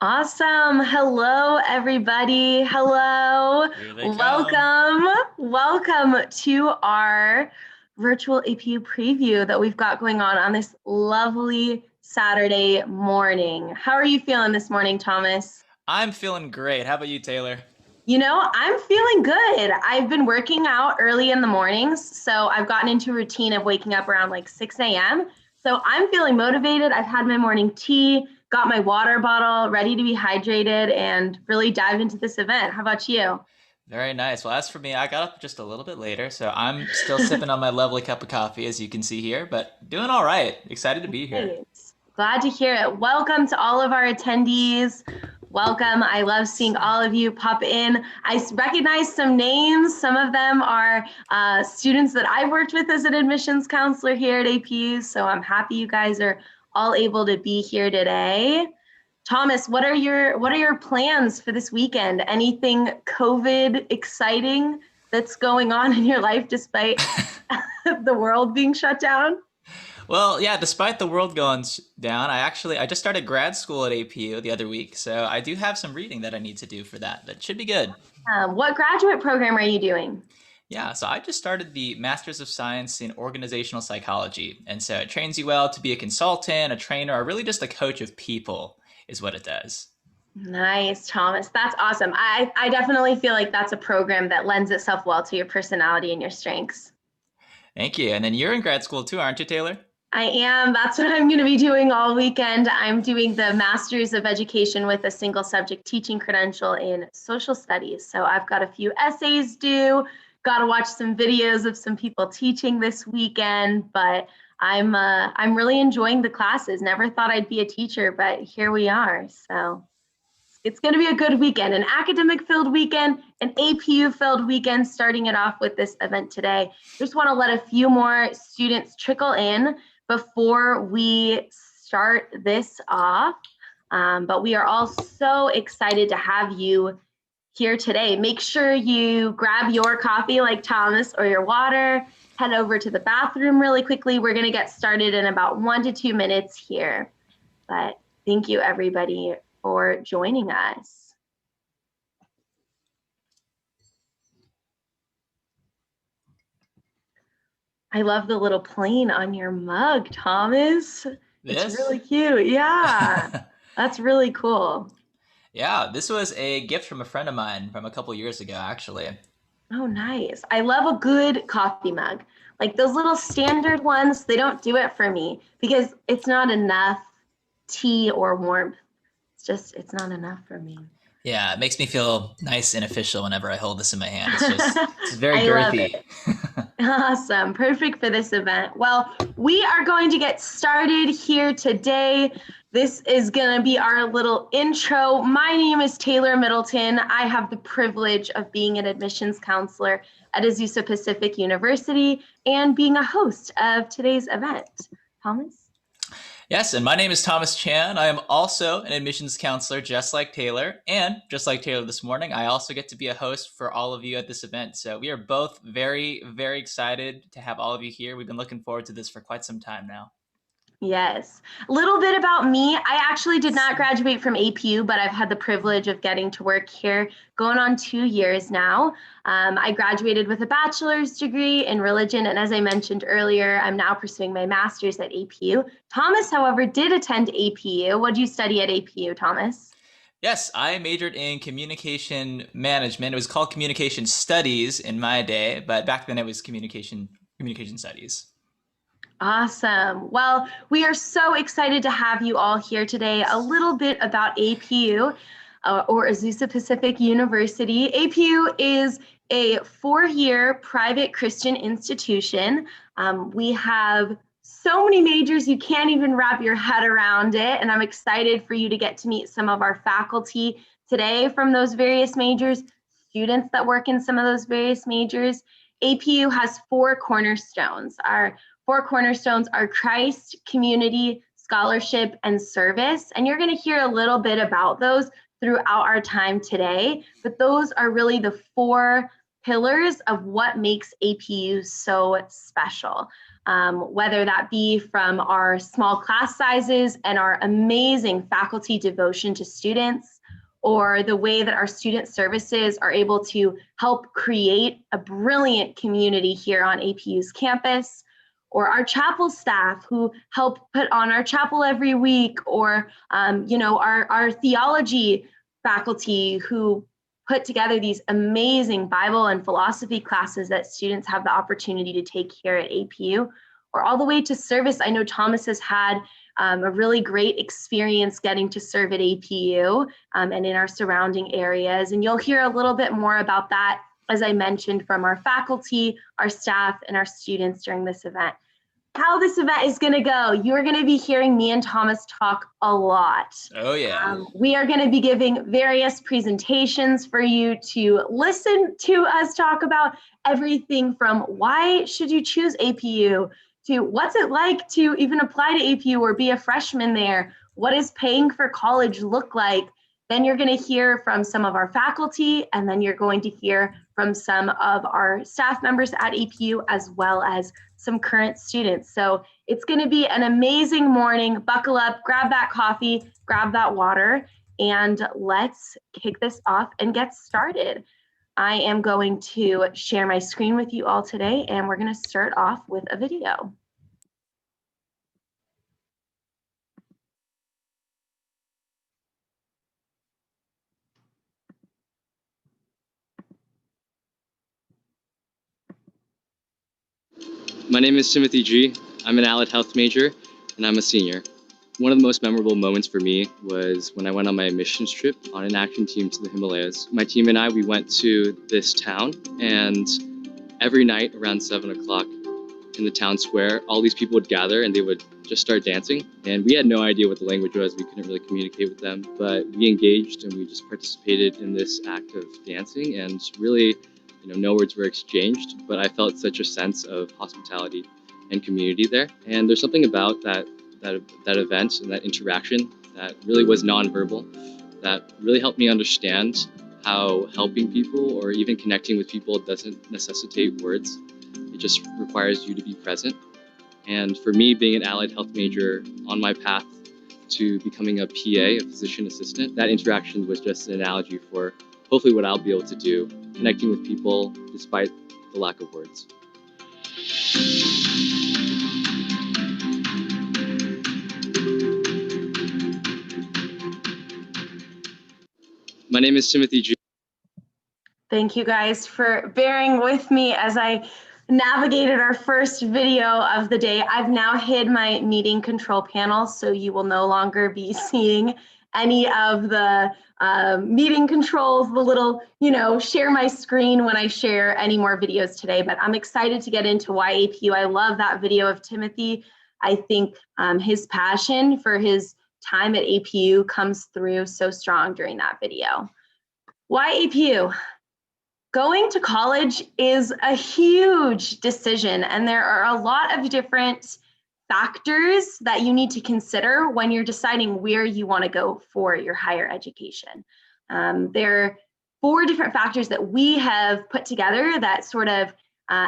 Awesome. Hello, everybody. Hello. Here they come. Welcome. Welcome to our virtual APU preview that we've got going on this lovely Saturday morning. How are you feeling this morning, Thomas? I'm feeling great. How about you, Taylor? I'm feeling good. I've been working out early in the mornings, so I've gotten into a routine of waking up around like 6 a.m. So I'm feeling motivated. I've had my morning tea, got my water bottle ready to be hydrated, and really dive into this event. How about you? Very nice. Well, as for me, I got up just a little bit later, so I'm still sipping on my lovely cup of coffee, as you can see here, but doing all right. Excited to be here. Great. Glad to hear it. Welcome to all of our attendees. Welcome. I love seeing all of you pop in. I recognize some names. Some of them are students that I've worked with as an admissions counselor here at APU. So I'm happy you guys are all able to be here today. Thomas, what are your plans for this weekend? Anything COVID exciting that's going on in your life despite the world being shut down? Well, yeah, despite the world going down, I just started grad school at APU the other week, so I do have some reading that I need to do for that. That should be good. What graduate program are you doing? Yeah, so I just started the Masters of Science in Organizational Psychology, and so it trains you well to be a consultant, a trainer, or really just a coach of people is what it does. Nice, Thomas. That's awesome. I definitely feel like that's a program that lends itself well to your personality and your strengths. Thank you. And then you're in grad school too, aren't you, Taylor? I am. That's what I'm going to be doing all weekend. I'm doing the Master's of Education with a single subject teaching credential in social studies. So I've got a few essays due, got to watch some videos of some people teaching this weekend, but I'm really enjoying the classes. Never thought I'd be a teacher, but here we are. So it's going to be a good weekend, an academic filled weekend, an APU filled weekend, starting it off with this event today. Just want to let a few more students trickle in before we start this off. But we are all so excited to have you here today. Make sure you grab your coffee like Thomas or your water, head over to the bathroom really quickly. We're going to get started in about 1 to 2 minutes here. But thank you, everybody, for joining us. I love the little plane on your mug, Thomas. It's This? really cute. Yeah, that's really cool. Yeah, this was a gift from a friend of mine from a couple years ago, actually. Oh, nice. I love a good coffee mug. Like those little standard ones, they don't do it for me because it's not enough tea or warmth. It's not enough for me. Yeah, it makes me feel nice and official whenever I hold this in my hand. It's very I love girthy. it. Awesome. Perfect for this event. Well, we are going to get started here today. This is going to be our little intro. My name is Taylor Middleton. I have the privilege of being an admissions counselor at Azusa Pacific University and being a host of today's event. Thomas? Yes, and my name is Thomas Chan. I am also an admissions counselor, just like Taylor. And just like Taylor this morning, I also get to be a host for all of you at this event. So we are both very, very excited to have all of you here. We've been looking forward to this for quite some time now. Yes. A little bit about me. I actually did not graduate from APU, but I've had the privilege of getting to work here going on 2 years now. I graduated with a bachelor's degree in religion, and as I mentioned earlier, I'm now pursuing my master's at APU. Thomas, however, did attend APU. What did you study at APU, Thomas? Yes, I majored in communication management. It was called communication studies in my day, but back then it was communication studies. Awesome. Well, we are so excited to have you all here today. A little bit about APU, or Azusa Pacific University. APU is a 4-year private Christian institution. We have so many majors, you can't even wrap your head around it. And I'm excited for you to get to meet some of our faculty today from those various majors, students that work in some of those various majors. APU has 4 cornerstones. Our 4 cornerstones are Christ, community, scholarship, and service. And you're going to hear a little bit about those throughout our time today. But those are really the 4 pillars of what makes APU so special. Whether that be from our small class sizes and our amazing faculty devotion to students, or the way that our student services are able to help create a brilliant community here on APU's campus, or our chapel staff who help put on our chapel every week, or our theology faculty who put together these amazing Bible and philosophy classes that students have the opportunity to take here at APU, or all the way to service. I know Thomas has had a really great experience getting to serve at APU and in our surrounding areas. And you'll hear a little bit more about that, as I mentioned, from our faculty, our staff, and our students during this event. How this event is going to go, you're going to be hearing me and Thomas talk a lot. Oh, yeah. We are going to be giving various presentations for you to listen to us talk about everything from why should you choose APU, to what's it like to even apply to APU or be a freshman there? What does paying for college look like? Then you're going to hear from some of our faculty, and then you're going to hear from some of our staff members at APU, as well as some current students. So it's going to be an amazing morning. Buckle up, grab that coffee, grab that water, and let's kick this off and get started. I am going to share my screen with you all today, and we're going to start off with a video. My name is Timothy G. I'm an allied health major, and I'm a senior. One of the most memorable moments for me was when I went on my missions trip on an action team to the Himalayas. My team and I, we went to this town, and every night around 7 o'clock in the town square, all these people would gather and they would just start dancing. And we had no idea what the language was. We couldn't really communicate with them, but we engaged and we just participated in this act of dancing, and really, no words were exchanged, but I felt such a sense of hospitality and community there. And there's something about that event and that interaction that really was nonverbal, that really helped me understand how helping people or even connecting with people doesn't necessitate words. It just requires you to be present. And for me, being an allied health major on my path to becoming a PA, a physician assistant, that interaction was just an analogy for hopefully what I'll be able to do, connecting with people despite the lack of words. My name is Timothy G. Thank you guys for bearing with me as I navigated our first video of the day. I've now hid my meeting control panel, so you will no longer be seeing any of the meeting controls, the little, share my screen when I share any more videos today. But I'm excited to get into why APU. I love that video of Timothy. I think his passion for his time at APU comes through so strong during that video. Why APU? Going to college is a huge decision, and there are a lot of different factors that you need to consider when you're deciding where you want to go for your higher education. There are 4 different factors that we have put together that sort of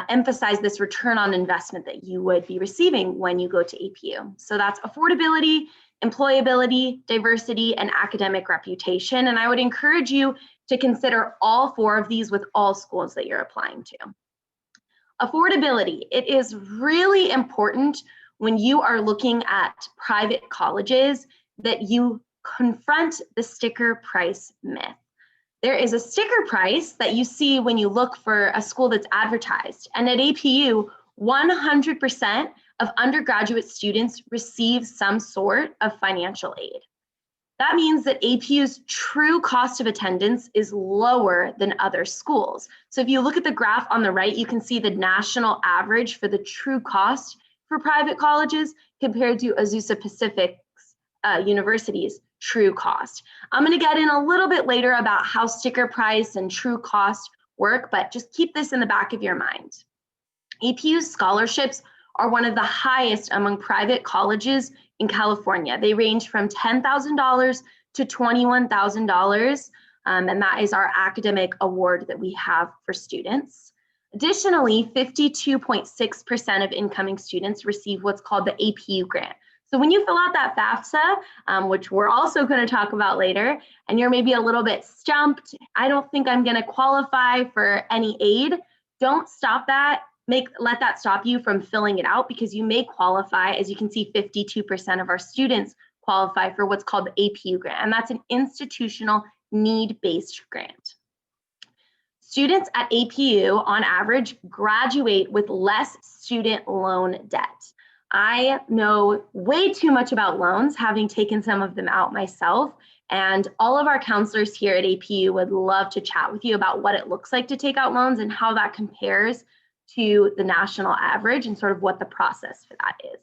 emphasize this return on investment that you would be receiving when you go to APU. So that's affordability, employability, diversity, and academic reputation. And I would encourage you to consider all 4 of these with all schools that you're applying to. Affordability. It is really important when you are looking at private colleges that you confront the sticker price myth. There is a sticker price that you see when you look for a school that's advertised. And at APU, 100% of undergraduate students receive some sort of financial aid. That means that APU's true cost of attendance is lower than other schools. So if you look at the graph on the right, you can see the national average for the true cost for private colleges compared to Azusa Pacific's university's true cost. I'm going to get in a little bit later about how sticker price and true cost work, but just keep this in the back of your mind. APU's scholarships are one of the highest among private colleges in California. They range from $10,000 to $21,000. and that is our academic award that we have for students. Additionally, 52.6% of incoming students receive what's called the APU grant. So when you fill out that FAFSA, which we're also going to talk about later, and you're maybe a little bit stumped, I don't think I'm going to qualify for any aid, don't stop that. Let that stop you from filling it out, because you may qualify. As you can see, 52% of our students qualify for what's called the APU grant, and that's an institutional need-based grant. Students at APU, on average, graduate with less student loan debt. I know way too much about loans, having taken some of them out myself, and all of our counselors here at APU would love to chat with you about what it looks like to take out loans and how that compares to the national average and sort of what the process for that is.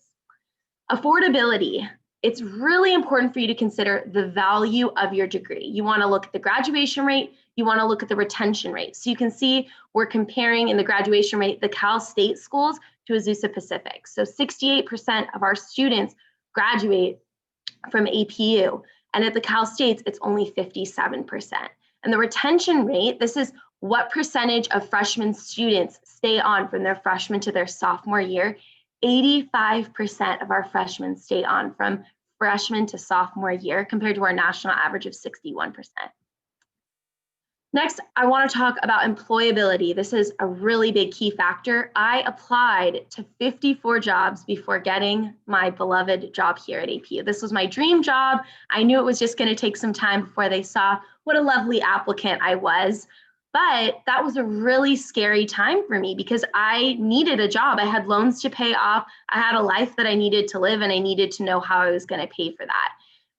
Affordability. It's really important for you to consider the value of your degree. You want to look at the graduation rate, you want to look at the retention rate. So you can see we're comparing in the graduation rate the Cal State schools to Azusa Pacific. So 68% of our students graduate from APU, and at the Cal States, it's only 57%. And the retention rate, this is what percentage of freshman students stay on from their freshman to their sophomore year. 85% of our freshmen stay on from freshman to sophomore year, compared to our national average of 61%. Next, I want to talk about employability. This is a really big key factor. I applied to 54 jobs before getting my beloved job here at APU. This was my dream job. I knew it was just going to take some time before they saw what a lovely applicant I was. But that was a really scary time for me, because I needed a job. I had loans to pay off. I had a life that I needed to live, and I needed to know how I was going to pay for that.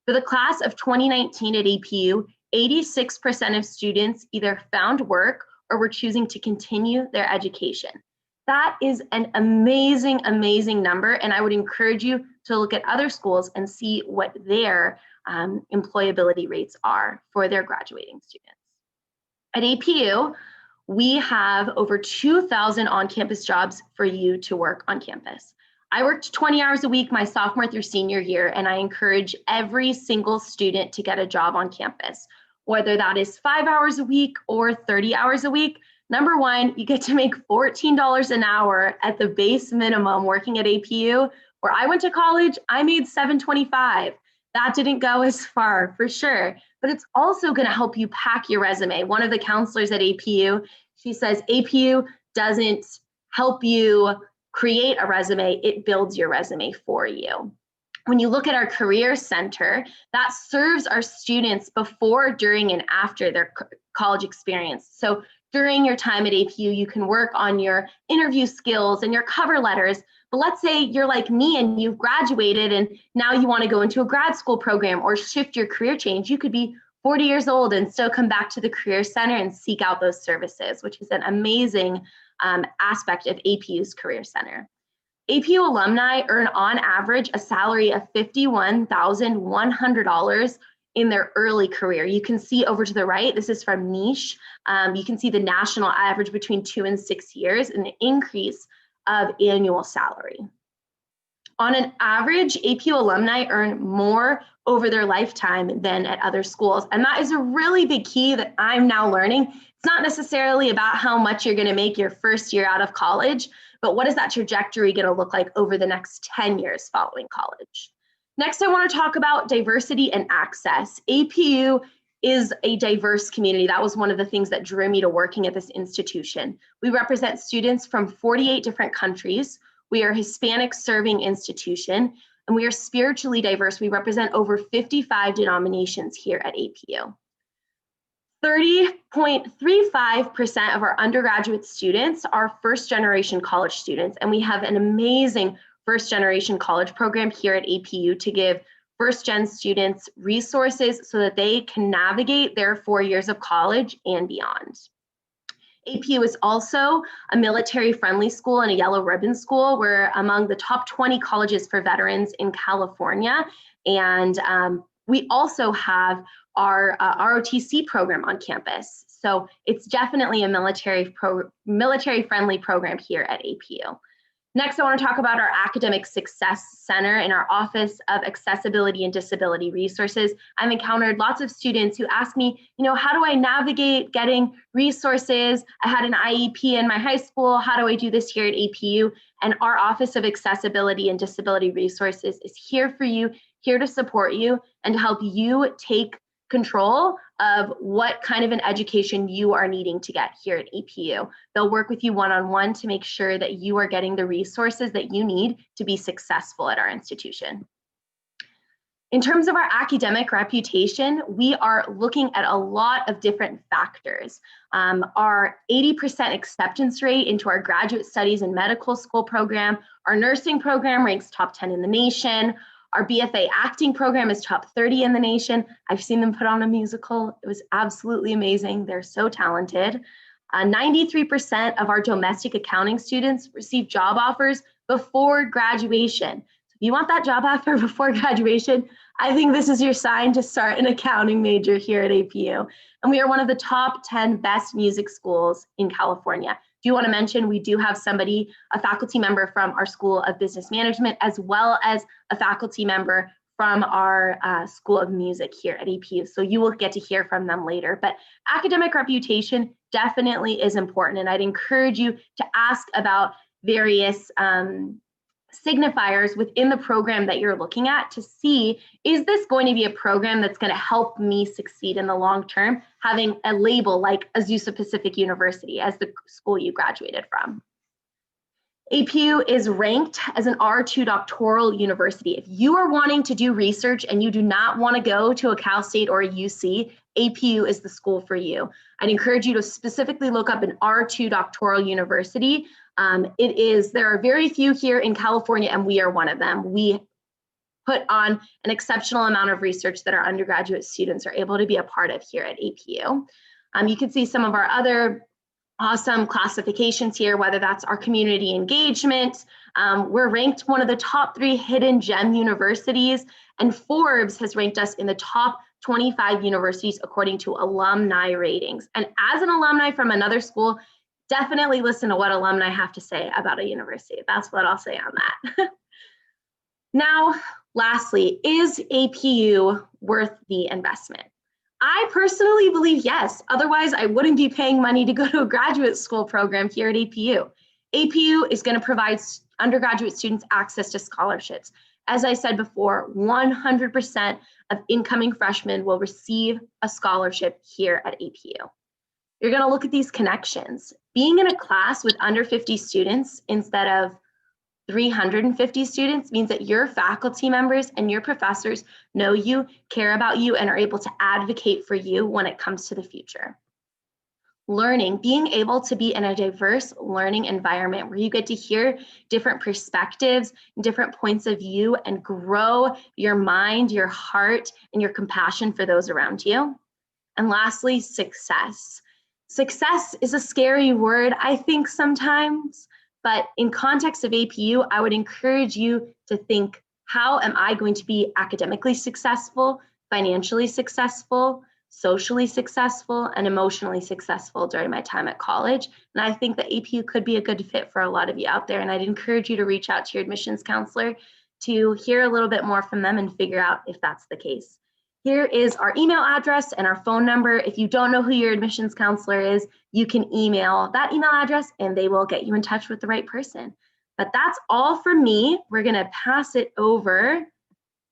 For the class of 2019 at APU, 86% of students either found work or were choosing to continue their education. That is an amazing, amazing number, and I would encourage you to look at other schools and see what their employability rates are for their graduating students. At APU, we have over 2,000 on-campus jobs for you to work on campus. I worked 20 hours a week my sophomore through senior year, and I encourage every single student to get a job on campus, whether that is 5 hours a week or 30 hours a week. Number one, you get to make $14 an hour at the base minimum working at APU. Where I went to college, I made $7.25. That didn't go as far, for sure, but it's also going to help you pack your resume. One of the counselors at APU, she says APU doesn't help you create a resume, it builds your resume for you. When you look at our career center, that serves our students before, during, and after their college experience. So during your time at APU, you can work on your interview skills and your cover letters. But let's say you're like me and you've graduated and now you want to go into a grad school program or shift your career change. You could be 40 years old and still come back to the Career Center and seek out those services, which is an amazing aspect of APU's Career Center. APU alumni earn on average a salary of $51,100 in their early career. You can see over to the right, this is from Niche. You can see the national average between 2 and 6 years and the increase of annual salary. On an average, APU alumni earn more over their lifetime than at other schools. And that is a really big key that I'm now learning. It's not necessarily about how much you're going to make your first year out of college, but what is that trajectory going to look like over the next 10 years following college? Next, I want to talk about diversity and access. APU is a diverse community. That was one of the things that drew me to working at this institution. We represent students from 48 different countries. We are a Hispanic serving institution, and we are spiritually diverse. We represent over 55 denominations here at APU. 30.35% of our undergraduate students are first-generation college students, and we have an amazing first-generation college program here at APU to give first-gen students resources so that they can navigate their 4 years of college and beyond. APU is also a military-friendly school and a yellow ribbon school. We're among the top 20 colleges for veterans in California, and we also have our ROTC program on campus. So it's definitely a military-friendly program here at APU. Next, I want to talk about our Academic Success Center in our Office of Accessibility and Disability Resources. I've encountered lots of students who ask me, how do I navigate getting resources? I had an IEP in my high school. How do I do this here at APU? And our Office of Accessibility and Disability Resources is here for you, here to support you and to help you take control of what kind of an education you are needing to get here at APU. They'll work with you one-on-one to make sure that you are getting the resources that you need to be successful at our institution. In terms of our academic reputation, we are looking at a lot of different factors. Our 80% acceptance rate into our graduate studies and medical school program, our nursing program ranks top 10 in the nation. Our BFA acting program is top 30 in the nation. I've seen them put on a musical. It was absolutely amazing. They're so talented. 93% of our domestic accounting students receive job offers before graduation. So if you want that job offer before graduation, I think this is your sign to start an accounting major here at APU. And we are one of the top 10 best music schools in California. Do you want to mention we do have a faculty member from our School of Business Management, as well as a faculty member from our School of Music here at APU. So you will get to hear from them later. But academic reputation definitely is important. And I'd encourage you to ask about various signifiers within the program that you're looking at to see, is this going to be a program that's going to help me succeed in the long term, having a label like Azusa Pacific University as the school you graduated from. APU is ranked as an R2 doctoral university. If you are wanting to do research and you do not want to go to a Cal State or a UC, APU is the school for you. I'd encourage you to specifically look up an R2 doctoral university. There are very few here in California, and we are one of them. We put on an exceptional amount of research that our undergraduate students are able to be a part of here at APU. You can see some of our other awesome classifications here, whether that's our community engagement. We're ranked one of the top 3 hidden gem universities, and Forbes has ranked us in the top 25 universities according to alumni ratings. And as an alumni from another school, definitely listen to what alumni have to say about a university. That's what I'll say on that. Now, lastly, is APU worth the investment? I personally believe yes. Otherwise, I wouldn't be paying money to go to a graduate school program here at APU. APU is going to provide undergraduate students access to scholarships. As I said before, 100% of incoming freshmen will receive a scholarship here at APU. You're going to look at these connections. Being in a class with under 50 students instead of 350 students means that your faculty members and your professors know you, care about you, and are able to advocate for you when it comes to the future. Learning, being able to be in a diverse learning environment where you get to hear different perspectives, different points of view, and grow your mind, your heart, and your compassion for those around you. And lastly, success. Success is a scary word, I think, sometimes, but in context of APU, I would encourage you to think, how am I going to be academically successful, financially successful, socially successful, and emotionally successful during my time at college? And I think that APU could be a good fit for a lot of you out there, and I'd encourage you to reach out to your admissions counselor to hear a little bit more from them and figure out if that's the case. Here is our email address and our phone number. If you don't know who your admissions counselor is, you can email that email address and they will get you in touch with the right person. But that's all for me. We're going to pass it over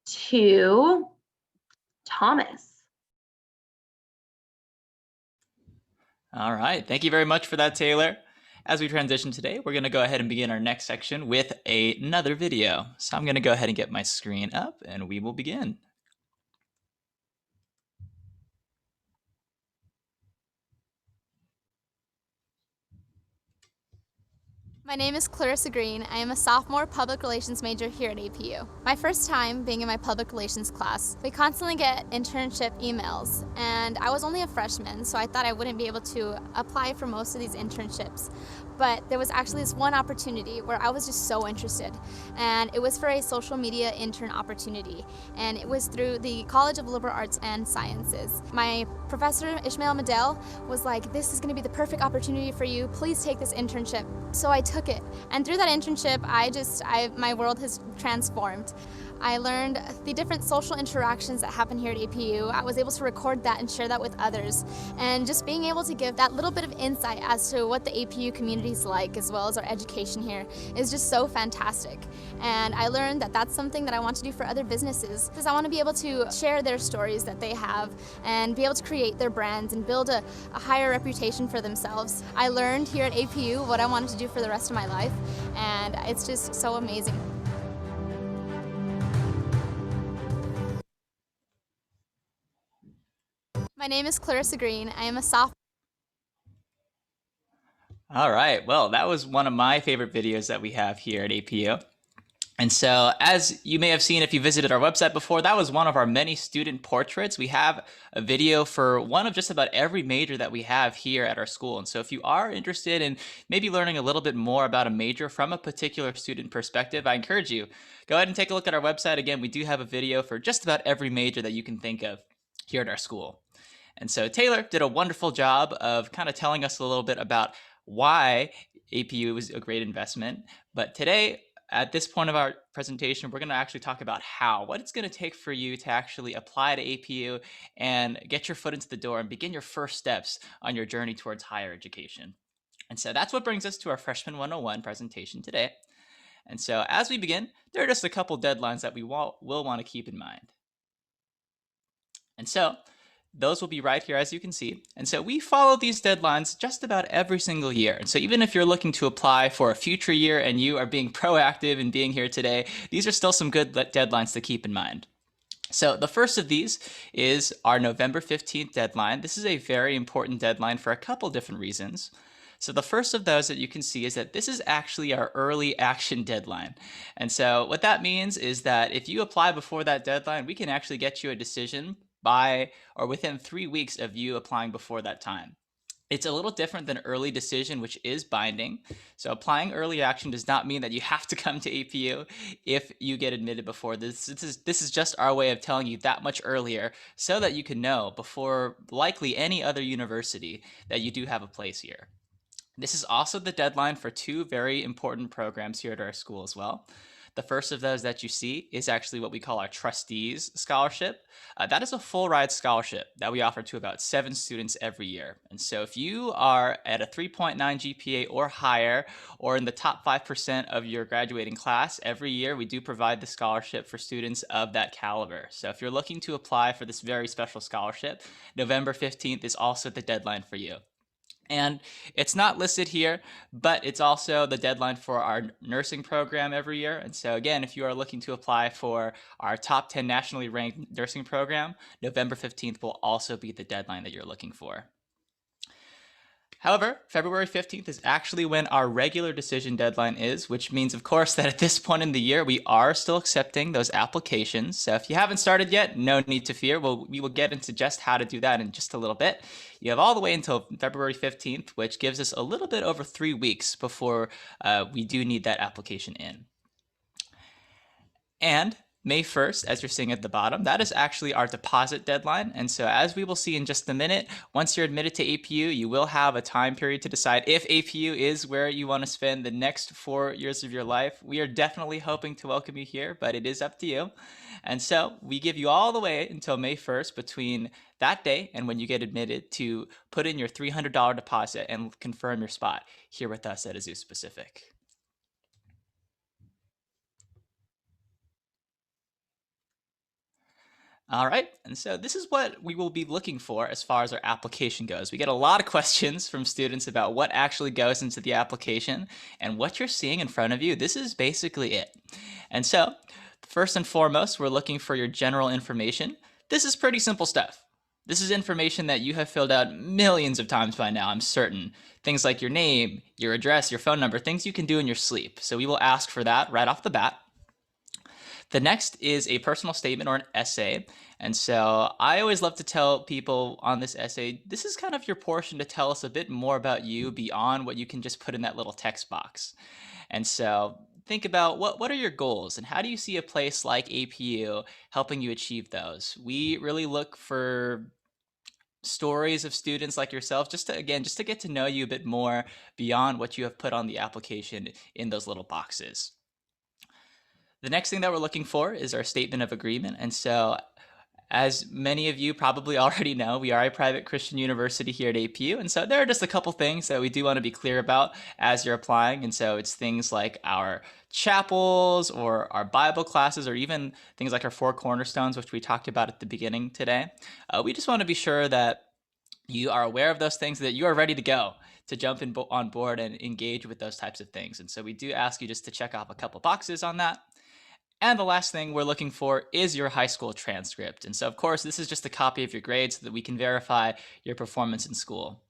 to Thomas. All right. Thank you very much for that, Taylor. As we transition today, we're going to go ahead and begin our next section with another video. So I'm going to go ahead and get my screen up and we will begin. My name is Clarissa Green. I am a sophomore public relations major here at APU. My first time being in my public relations class, we constantly get internship emails, and I was only a freshman, so I thought I wouldn't be able to apply for most of these internships. But there was actually this one opportunity where I was just so interested, and it was for a social media intern opportunity, and it was through the College of Liberal Arts and Sciences. My professor, Ishmael Medel, was like, "This is going to be the perfect opportunity for you. Please take this internship." So I took took it. And through that internship, my world has transformed. I learned the different social interactions that happen here at APU. I was able to record that and share that with others. And just being able to give that little bit of insight as to what the APU community is like, as well as our education here, is just so fantastic. And I learned that that's something that I want to do for other businesses, because I want to be able to share their stories that they have and be able to create their brands and build a higher reputation for themselves. I learned here at APU what I wanted to do for the rest of my life, and it's just so amazing. My name is Clarissa Green. I am a sophomore. All right. Well, that was one of my favorite videos that we have here at APU. And so, as you may have seen if you visited our website before, that was one of our many student portraits. We have a video for one of just about every major that we have here at our school. And so if you are interested in maybe learning a little bit more about a major from a particular student perspective, I encourage you, go ahead and take a look at our website. Again, we do have a video for just about every major that you can think of here at our school. And so Taylor did a wonderful job of kind of telling us a little bit about why APU was a great investment. But today, at this point of our presentation, we're going to actually talk about what it's going to take for you to actually apply to APU and get your foot into the door and begin your first steps on your journey towards higher education. And so that's what brings us to our Freshman 101 presentation today. And so as we begin, there are just a couple deadlines that we will want to keep in mind. And so those will be right here, as you can see. And so we follow these deadlines just about every single year. And so even if you're looking to apply for a future year and you are being proactive in being here today, these are still some good deadlines to keep in mind. So the first of these is our November 15th deadline. This is a very important deadline for a couple different reasons. So the first of those that you can see is that this is actually our early action deadline. And so what that means is that if you apply before that deadline, we can actually get you a decision by or within 3 weeks of you applying before that time. It's a little different than early decision, which is binding. So applying early action does not mean that you have to come to APU if you get admitted before this. This is just our way of telling you that much earlier so that you can know before likely any other university that you do have a place here. This is also the deadline for two very important programs here at our school as well. The first of those that you see is actually what we call our Trustees Scholarship. That is a full ride scholarship that we offer to about 7 students every year. And so if you are at a 3.9 GPA or higher, or in the top 5% of your graduating class, every year we do provide the scholarship for students of that caliber. So if you're looking to apply for this very special scholarship, November 15th is also the deadline for you. And it's not listed here, but it's also the deadline for our nursing program every year. And so again, if you are looking to apply for our top 10 nationally ranked nursing program, November 15th will also be the deadline that you're looking for. However, February 15th is actually when our regular decision deadline is, which means, of course, that at this point in the year, we are still accepting those applications. So if you haven't started yet, no need to fear. We will get into just how to do that in just a little bit. You have all the way until February 15th, which gives us a little bit over 3 weeks before we do need that application in. And May 1st, as you're seeing at the bottom, that is actually our deposit deadline. And so as we will see in just a minute, once you're admitted to APU, you will have a time period to decide if APU is where you want to spend the next 4 years of your life. We are definitely hoping to welcome you here, but it is up to you. And so we give you all the way until May 1st between that day and when you get admitted to put in your $300 deposit and confirm your spot here with us at Azusa Pacific. All right, and so this is what we will be looking for as far as our application goes. We get a lot of questions from students about what actually goes into the application, and what you're seeing in front of you, this is basically it. And so, first and foremost, we're looking for your general information. This is pretty simple stuff. This is information that you have filled out millions of times by now, I'm certain. Things like your name, your address, your phone number, things you can do in your sleep. So we will ask for that right off the bat. The next is a personal statement or an essay. And so I always love to tell people on this essay, this is kind of your portion to tell us a bit more about you beyond what you can just put in that little text box. And so think about what are your goals and how do you see a place like APU helping you achieve those? We really look for stories of students like yourself, just to get to know you a bit more beyond what you have put on the application in those little boxes. The next thing that we're looking for is our statement of agreement. And so, as many of you probably already know, we are a private Christian university here at APU. And so there are just a couple things that we do want to be clear about as you're applying. And so it's things like our chapels or our Bible classes, or even things like our 4 cornerstones, which we talked about at the beginning today. We just want to be sure that you are aware of those things, that you are ready to go to jump on board and engage with those types of things. And so we do ask you just to check off a couple boxes on that. And the last thing we're looking for is your high school transcript. And so, of course, this is just a copy of your grades so that we can verify your performance in school.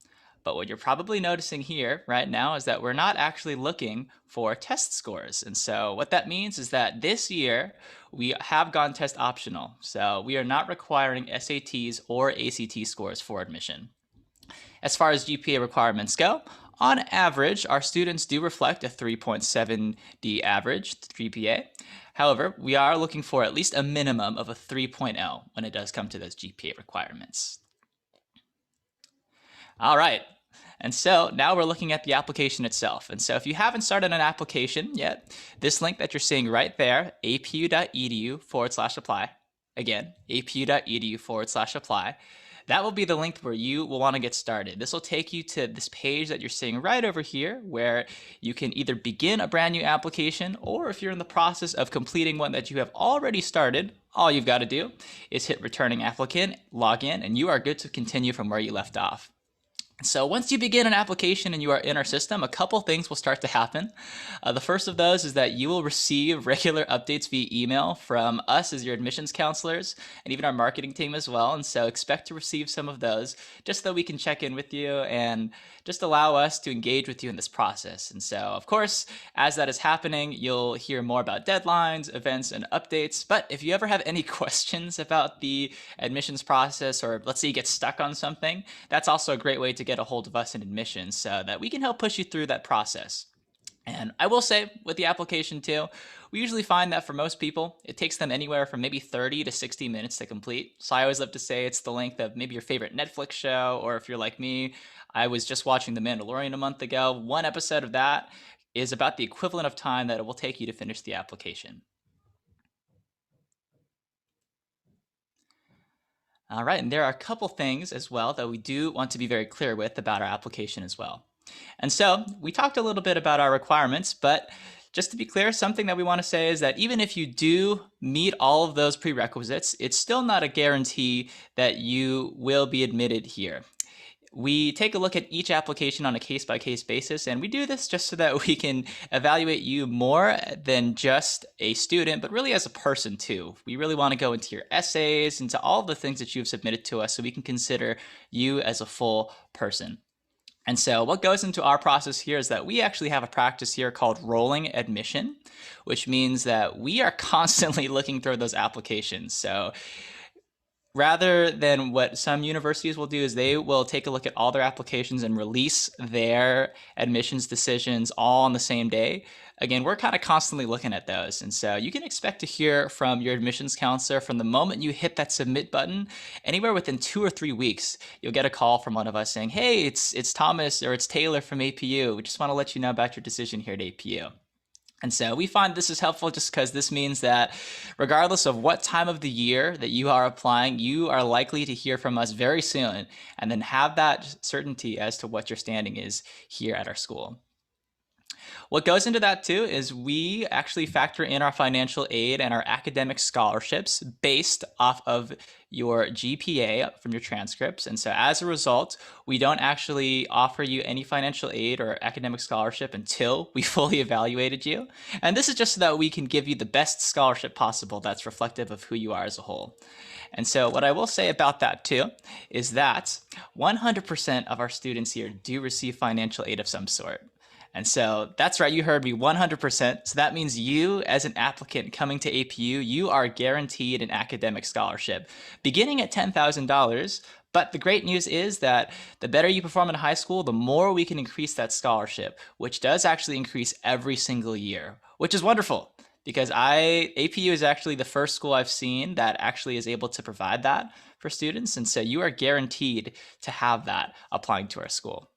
But what you're probably noticing here right now is that we're not actually looking for test scores. And so what that means is that this year we have gone test optional. So we are not requiring SATs or ACT scores for admission. As far as GPA requirements go, on average, our students do reflect a 3.7D average GPA. However, we are looking for at least a minimum of a 3.0 when it does come to those GPA requirements. All right. And so now we're looking at the application itself. And so if you haven't started an application yet, this link that you're seeing right there, apu.edu/apply, again, apu.edu/apply, that will be the link where you will want to get started. This will take you to this page that you're seeing right over here, where you can either begin a brand new application, or if you're in the process of completing one that you have already started, all you've got to do is hit returning applicant, log in, and you are good to continue from where you left off. So once you begin an application and you are in our system, a couple things will start to happen. The first of those is that you will receive regular updates via email from us as your admissions counselors, and even our marketing team as well. And so expect to receive some of those just so that we can check in with you and just allow us to engage with you in this process. And so, of course, as that is happening, you'll hear more about deadlines, events, and updates. But if you ever have any questions about the admissions process, or let's say you get stuck on something, that's also a great way to get a hold of us in admissions so that we can help push you through that process. And I will say with the application too, we usually find that for most people, it takes them anywhere from maybe 30 to 60 minutes to complete. So I always love to say it's the length of maybe your favorite Netflix show, or if you're like me, I was just watching The Mandalorian a month ago. One episode of that is about the equivalent of time that it will take you to finish the application. All right, and there are a couple things as well that we do want to be very clear with about our application as well. And so we talked a little bit about our requirements, but just to be clear, something that we want to say is that even if you do meet all of those prerequisites, it's still not a guarantee that you will be admitted here. We take a look at each application on a case-by-case basis, and we do this just so that we can evaluate you more than just a student, but really as a person too. We really want to go into your essays, into all of the things that you've submitted to us, so we can consider you as a full person. And so what goes into our process here is that we actually have a practice here called rolling admission, which means that we are constantly looking through those applications. So rather than what some universities will do, is they will take a look at all their applications and release their admissions decisions all on the same day. Again, we're kind of constantly looking at those. And so you can expect to hear from your admissions counselor from the moment you hit that submit button. Anywhere within 2 or 3 weeks, you'll get a call from one of us saying, hey, it's Thomas or it's Taylor from APU. We just want to let you know about your decision here at APU. And so we find this is helpful just because this means that regardless of what time of the year that you are applying, you are likely to hear from us very soon, and then have that certainty as to what your standing is here at our school. What goes into that too is we actually factor in our financial aid and our academic scholarships based off of your GPA from your transcripts. And so as a result, we don't actually offer you any financial aid or academic scholarship until we fully evaluated you. And this is just so that we can give you the best scholarship possible that's reflective of who you are as a whole. And so what I will say about that too is that 100% of our students here do receive financial aid of some sort. And so that's right, you heard me, 100%. So that means you as an applicant coming to APU, you are guaranteed an academic scholarship beginning at $10,000. But the great news is that the better you perform in high school, the more we can increase that scholarship, which does actually increase every single year, which is wonderful. Because APU is actually the first school I've seen that actually is able to provide that for students. And so you are guaranteed to have that applying to our school.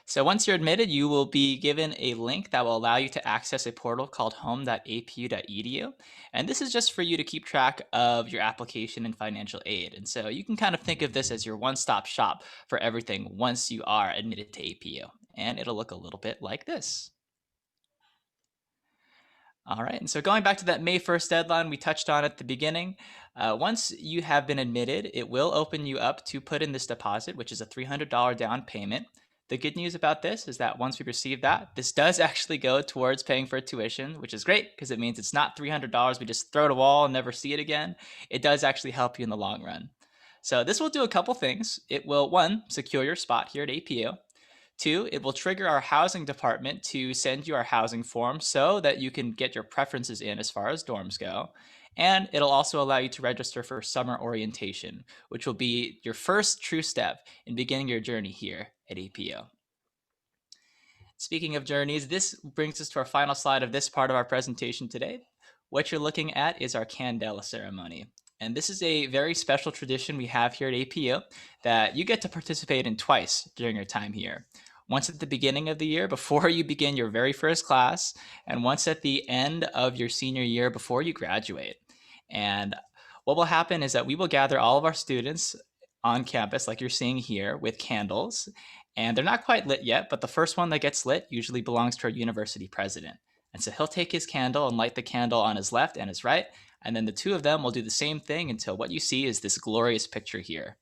So once you're admitted, you will be given a link that will allow you to access a portal called home.apu.edu. And this is just for you to keep track of your application and financial aid. And so you can kind of think of this as your one-stop shop for everything once you are admitted to APU. And it'll look a little bit like this. All right, and so going back to that May 1st deadline we touched on at the beginning, once you have been admitted, it will open you up to put in this deposit, which is a $300 down payment. The good news about this is that once we receive that, this does actually go towards paying for tuition, which is great because it means it's not $300 we just throw at a wall and never see it again. It does actually help you in the long run. So this will do a couple things. It will, one, secure your spot here at APU. Two, it will trigger our housing department to send you our housing form so that you can get your preferences in as far as dorms go. And it'll also allow you to register for summer orientation, which will be your first true step in beginning your journey here at APU. Speaking of journeys, this brings us to our final slide of this part of our presentation today. What you're looking at is our Candela ceremony. And this is a very special tradition we have here at APU that you get to participate in twice during your time here. Once at the beginning of the year before you begin your very first class, and once at the end of your senior year before you graduate. And what will happen is that we will gather all of our students on campus, like you're seeing here, with candles. And they're not quite lit yet, but the first one that gets lit usually belongs to our university president. And so he'll take his candle and light the candle on his left and his right. And then the two of them will do the same thing until what you see is this glorious picture here.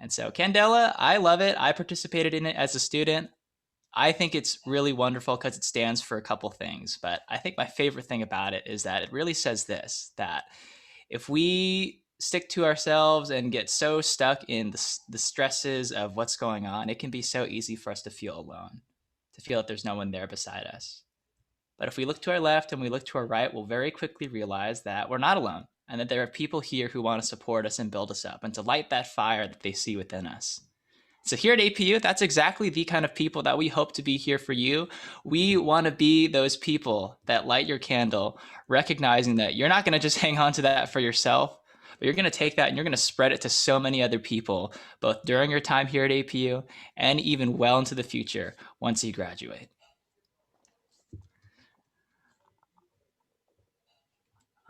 And so Candela, I love it. I participated in it as a student. I think it's really wonderful because it stands for a couple things. But I think my favorite thing about it is that it really says this, that if we stick to ourselves and get so stuck in the stresses of what's going on, it can be so easy for us to feel alone, to feel that there's no one there beside us. But if we look to our left and we look to our right, we'll very quickly realize that we're not alone and that there are people here who want to support us and build us up and to light that fire that they see within us. So here at APU, that's exactly the kind of people that we hope to be here for you. We want to be those people that light your candle, recognizing that you're not going to just hang on to that for yourself, but you're going to take that and you're going to spread it to so many other people, both during your time here at APU and even well into the future once you graduate.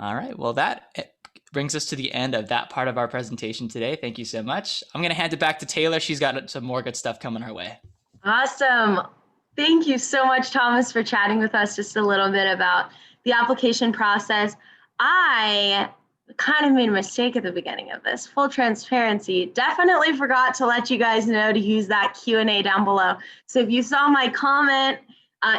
All right, well, that brings us to the end of that part of our presentation today. Thank you so much. I'm going to hand it back to Taylor. She's got some more good stuff coming her way. Awesome. Thank you so much, Thomas, for chatting with us just a little bit about the application process. I kind of made a mistake at the beginning of this. Full transparency. Definitely forgot to let you guys know to use that Q&A down below. So if you saw my comment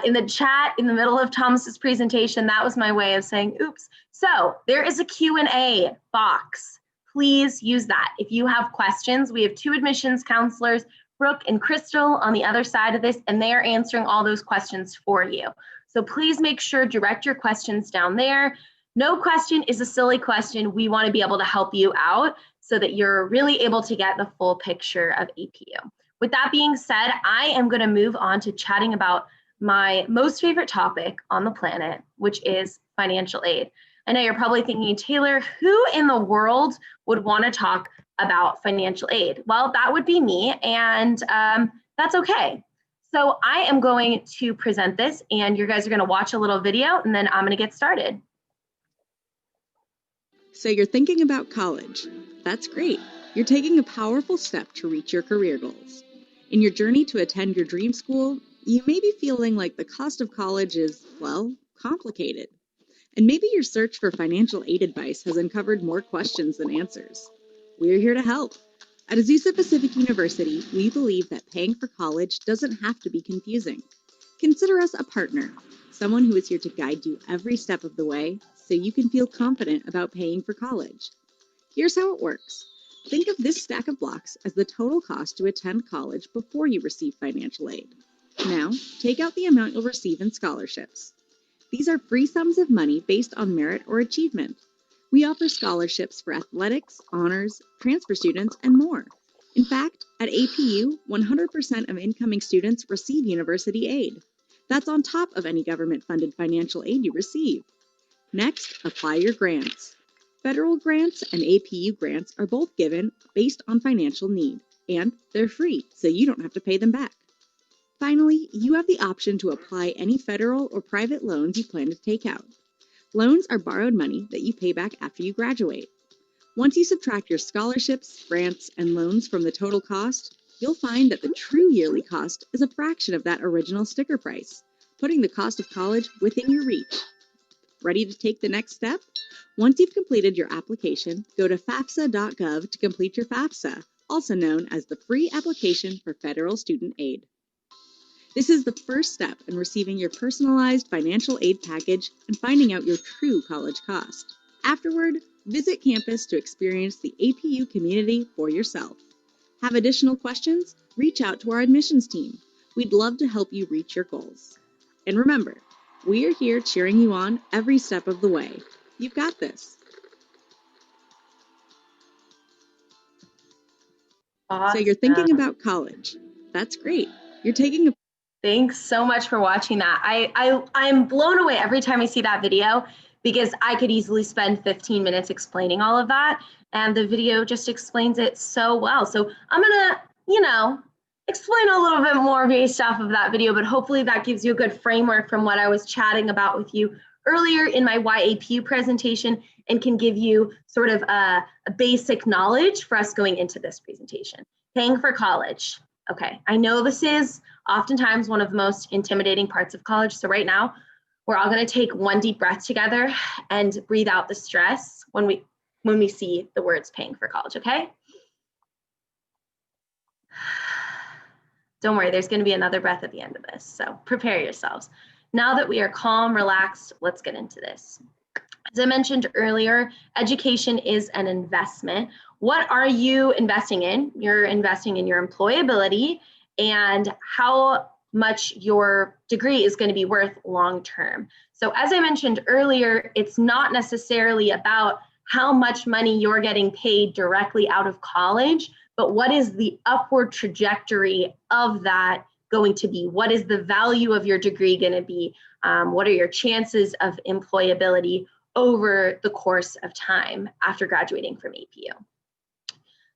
in the chat in the middle of Thomas's presentation, that was my way of saying, oops. So there is a Q&A box. Please use that. If you have questions, we have two admissions counselors, Brooke and Crystal, on the other side of this, and they are answering all those questions for you. So please make sure direct your questions down there. No question is a silly question. We want to be able to help you out so that you're really able to get the full picture of APU. With that being said, I am going to move on to chatting about my most favorite topic on the planet, which is financial aid. I know you're probably thinking, Taylor, who in the world would want to talk about financial aid? Well, that would be me, and that's okay. So I am going to present this, and you guys are going to watch a little video, and then I'm going to get started. So you're thinking about college. That's great. You're taking a powerful step to reach your career goals. In your journey to attend your dream school, you may be feeling like the cost of college is, well, complicated. And maybe your search for financial aid advice has uncovered more questions than answers. We're here to help. At Azusa Pacific University, we believe that paying for college doesn't have to be confusing. Consider us a partner, someone who is here to guide you every step of the way so you can feel confident about paying for college. Here's how it works. Think of this stack of blocks as the total cost to attend college before you receive financial aid. Now, take out the amount you'll receive in scholarships. These are free sums of money based on merit or achievement. We offer scholarships for athletics, honors, transfer students, and more. In fact, at APU, 100% of incoming students receive university aid. That's on top of any government-funded financial aid you receive. Next, apply your grants. Federal grants and APU grants are both given based on financial need, and they're free, so you don't have to pay them back. Finally, you have the option to apply any federal or private loans you plan to take out. Loans are borrowed money that you pay back after you graduate. Once you subtract your scholarships, grants, and loans from the total cost, you'll find that the true yearly cost is a fraction of that original sticker price, putting the cost of college within your reach. Ready to take the next step? Once you've completed your application, go to fafsa.gov to complete your FAFSA, also known as the Free Application for Federal Student Aid. This is the first step in receiving your personalized financial aid package and finding out your true college cost. Afterward, visit campus to experience the APU community for yourself. Have additional questions? Reach out to our admissions team. We'd love to help you reach your goals. And remember, we are here cheering you on every step of the way. You've got this. So you're thinking Awesome. about college. That's great. You're taking a Thanks so much for watching that. I'm blown away every time I see that video because I could easily spend 15 minutes explaining all of that, and the video just explains it so well. So I'm gonna, explain a little bit more based off of that video, but hopefully that gives you a good framework from what I was chatting about with you earlier in my YAPU presentation and can give you sort of a basic knowledge for us going into this presentation. Paying for college. Okay, I know this is oftentimes one of the most intimidating parts of college. So right now, we're all gonna take one deep breath together and breathe out the stress when we see the words paying for college, okay? Don't worry, there's gonna be another breath at the end of this, so prepare yourselves. Now that we are calm, relaxed, let's get into this. As I mentioned earlier, education is an investment. What are you investing in? You're investing in your employability and how much your degree is going to be worth long term. So as I mentioned earlier, it's not necessarily about how much money you're getting paid directly out of college, but what is the upward trajectory of that going to be? What is the value of your degree going to be? What are your chances of employability over the course of time after graduating from APU?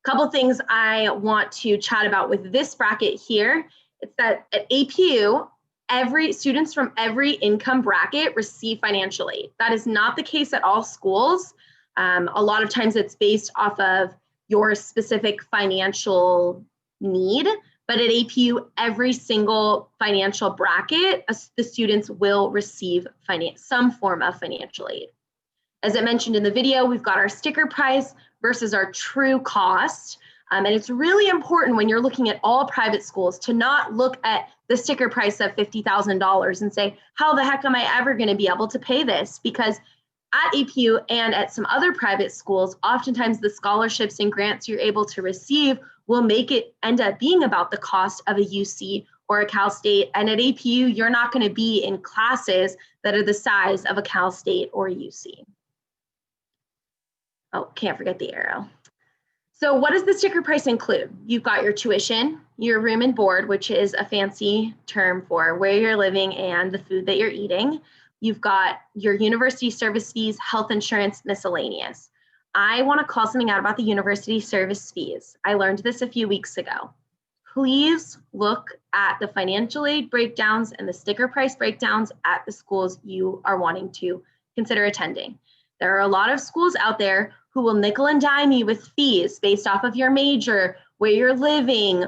Couple things I want to chat about with this bracket here. It's that at APU, students from every income bracket receive financial aid. That is not the case at all schools. A lot of times it's based off of your specific financial need, but at APU, every single financial bracket, the students will receive some form of financial aid. As I mentioned in the video, we've got our sticker price versus our true cost. And it's really important when you're looking at all private schools to not look at the sticker price of $50,000 and say, how the heck am I ever going to be able to pay this? Because at APU and at some other private schools, oftentimes the scholarships and grants you're able to receive will make it end up being about the cost of a UC or a Cal State. And at APU, you're not going to be in classes that are the size of a Cal State or a UC. Oh, can't forget the arrow. So what does the sticker price include? You've got your tuition, your room and board, which is a fancy term for where you're living and the food that you're eating. You've got your university service fees, health insurance, miscellaneous. I want to call something out about the university service fees. I learned this a few weeks ago. Please look at the financial aid breakdowns and the sticker price breakdowns at the schools you are wanting to consider attending. There are a lot of schools out there who will nickel and dime you with fees based off of your major, where you're living.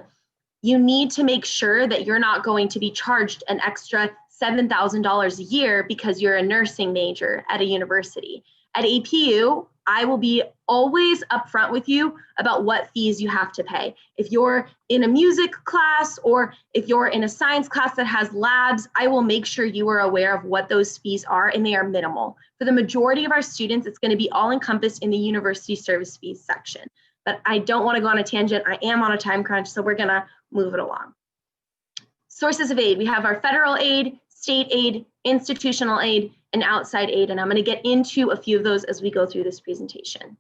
You need to make sure that you're not going to be charged an extra $7,000 a year because you're a nursing major at a university. At APU, I will be always upfront with you about what fees you have to pay. If you're in a music class or if you're in a science class that has labs, I will make sure you are aware of what those fees are, and they are minimal. For the majority of our students, it's going to be all encompassed in the university service fees section. But I don't want to go on a tangent. I am on a time crunch, so we're going to move it along. Sources of aid. We have our federal aid, state aid, institutional aid, and outside aid, and I'm going to get into a few of those as we go through this presentation.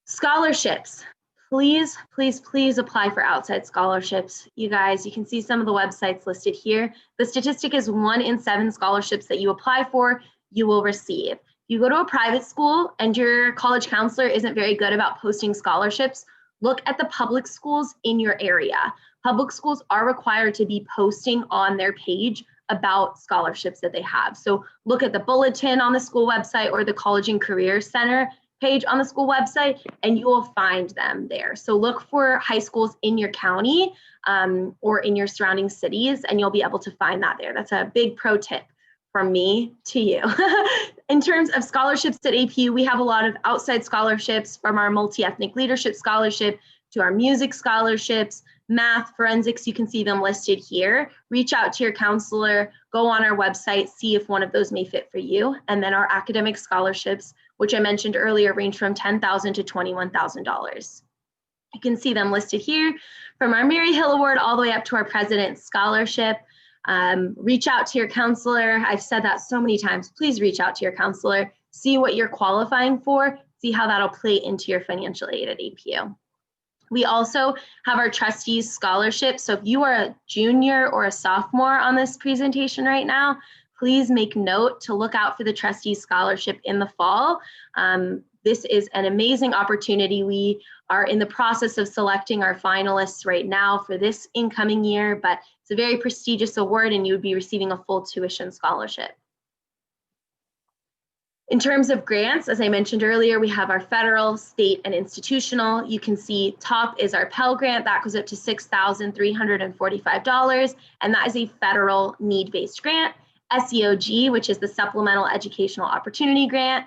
Scholarships. Please, please, please apply for outside scholarships. You guys, you can see some of the websites listed here. The statistic is 1 in 7 scholarships that you apply for, you will receive. If you go to a private school and your college counselor isn't very good about posting scholarships, look at the public schools in your area. Public schools are required to be posting on their page about scholarships that they have. So look at the bulletin on the school website or the College and Career Center page on the school website, and you will find them there. So look for high schools in your county or in your surrounding cities, and you'll be able to find that there. That's a big pro tip from me to you. In terms of scholarships at APU, we have a lot of outside scholarships, from our multi-ethnic leadership scholarship to our music scholarships, math, forensics, you can see them listed here. Reach out to your counselor, go on our website, see if one of those may fit for you. And then our academic scholarships, which I mentioned earlier, range from $10,000 to $21,000. You can see them listed here, from our Mary Hill Award all the way up to our President's Scholarship. Reach out to your counselor. I've said that so many times. Please reach out to your counselor, see what you're qualifying for, see how that'll play into your financial aid at APU. We also have our trustees scholarship. So if you are a junior or a sophomore on this presentation right now, please make note to look out for the trustees scholarship in the fall. This is an amazing opportunity. We are in the process of selecting our finalists right now for this incoming year, but it's a very prestigious award and you would be receiving a full tuition scholarship. In terms of grants, as I mentioned earlier, we have our federal, state, and institutional. You can see top is our Pell Grant. That goes up to $6,345, and that is a federal need-based grant. SEOG, which is the Supplemental Educational Opportunity Grant,